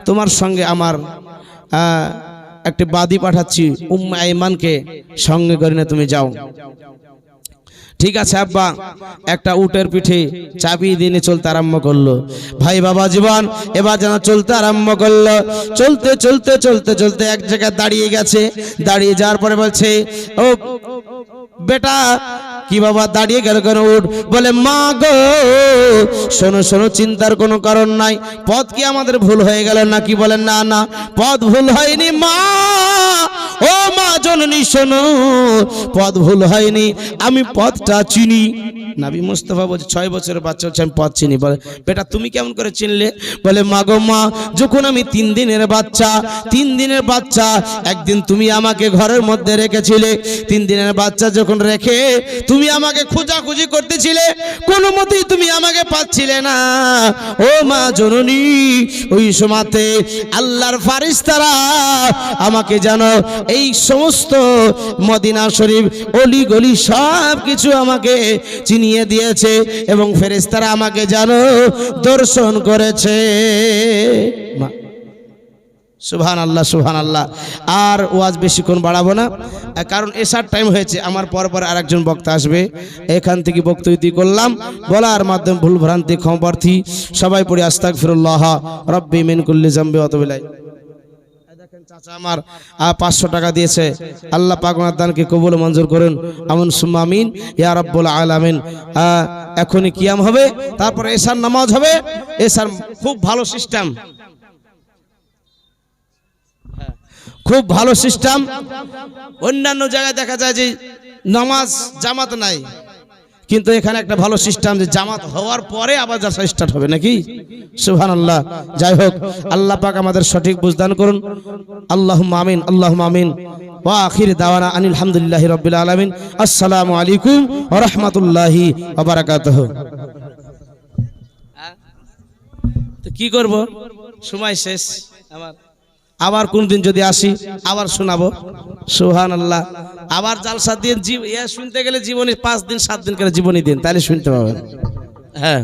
তোমার সঙ্গে আমার একটা বাদী পাঠাচ্ছি, উম্মে আইমানকে সঙ্গে করে না তুমি যাও। ঠিক আছে আব্বা। একটা উটের পিঠে চাবি দিয়ে চলতে আরম্ভ করলো। ভাই বাবা জীবন এবার যেন চলতে আরম্ভ করলো। চলতে চলতে চলতে চলতে এক জায়গায় দাঁড়িয়ে গেছে। দাঁড়িয়ে যাওয়ার পরে বলছে ও বেটা কি বাবা দাঁড়িয়ে গেল কেন? উঠ। বলে মা গো শোনো শোনো, চিন্তার কোনো কারণ নাই। পথ কি আমাদের ভুল হয়ে গেল নাকি? বলেন না না, পথ ভুল হয়নি মা। ও মা জননী শোনো, পথ ভুল হয়নি, আমি পথটা চিনি। নবী মুস্তাফা বলছে 6 বছরের বাচ্চা হচ্ছে আমি পথ চিনি। বলে বেটা তুমি কেমন করে চিনলে? বলে মা গো মা, যখন আমি 3 দিনের বাচ্চা একদিন তুমি আমাকে ঘরের মধ্যে রেখেছিলে। 3 দিনের বাচ্চা যখন রেখে তুমি আমাকে খোঁজাখুঁজি করতেছিলে, কোনো মতেই তুমি আমাকে পাচ্ছিলে না। ও মা জননী, ওই সময়তে আল্লাহর ফারিস্তারা আমাকে জানো এই সমস্ত মদিনা শরীফ অলি গলি সব কিছু আমাকে চিনিয়ে দিয়েছে এবং ফেরেশতারা আমাকে জানো দর্শন করেছে। সুবহানাল্লাহ সুবহানাল্লাহ। আর ওয়াজ বেশিক্ষণ বাড়াবো না, কারণ এশার টাইম হয়েছে। আমার পর আরেকজন বক্তা আসবে, এখান থেকে বক্তব্য করলাম, বলার মাধ্যমে ভুল ভ্রান্তি ক্ষমাপ্রার্থী। সবাই পড়ি আস্তাগফিরুল্লাহ রাব্বি মিন কুল্লি যামবি ওয়া আতুবু ইলাইহি। দেখেন চাচা আমার 500 টাকা দিয়েছে, আল্লাহ পাক ওনার দানকে কবুল মঞ্জুর করুন। আমিন সুম্মা আমিন ইয়া রাব্বুল আলামিন। এখনই কিয়াম হবে, তারপরে এশার নামাজ হবে। এশার খুব ভালো সিস্টেম, খুব ভালো সিস্টেম। অন্যান্য জায়গায় দেখা যায় যে নামাজ জামাত নাই, কিন্তু এখানে একটা ভালো সিস্টেম যে জামাত হওয়ার পরে আবার জালসা স্টার্ট হবে নাকি? সুবহানাল্লাহ। যাই হোক, আল্লাহ পাক আমাদের সঠিক বুঝদান করুন। আল্লাহুম্মা আমিন, আল্লাহুম্মা আমিন। ওয়া আখির দাওয়ানা আনিল হামদুলিল্লাহি রাব্বিল আলামিন। আসসালামু আলাইকুম ওয়া রাহমাতুল্লাহি ওয়া বারাকাতুহু। তো কি করব, সময় শেষ আমার। আবার কোনদিন যদি আসি আবার শোনাবো। সুবহানাল্লাহ। আবার জালসা দিয়ে শুনতে গেলে জীবনী 5 দিন 7 দিন করে জীবনী দিন, তাহলে শুনতে পাবেন। হ্যাঁ।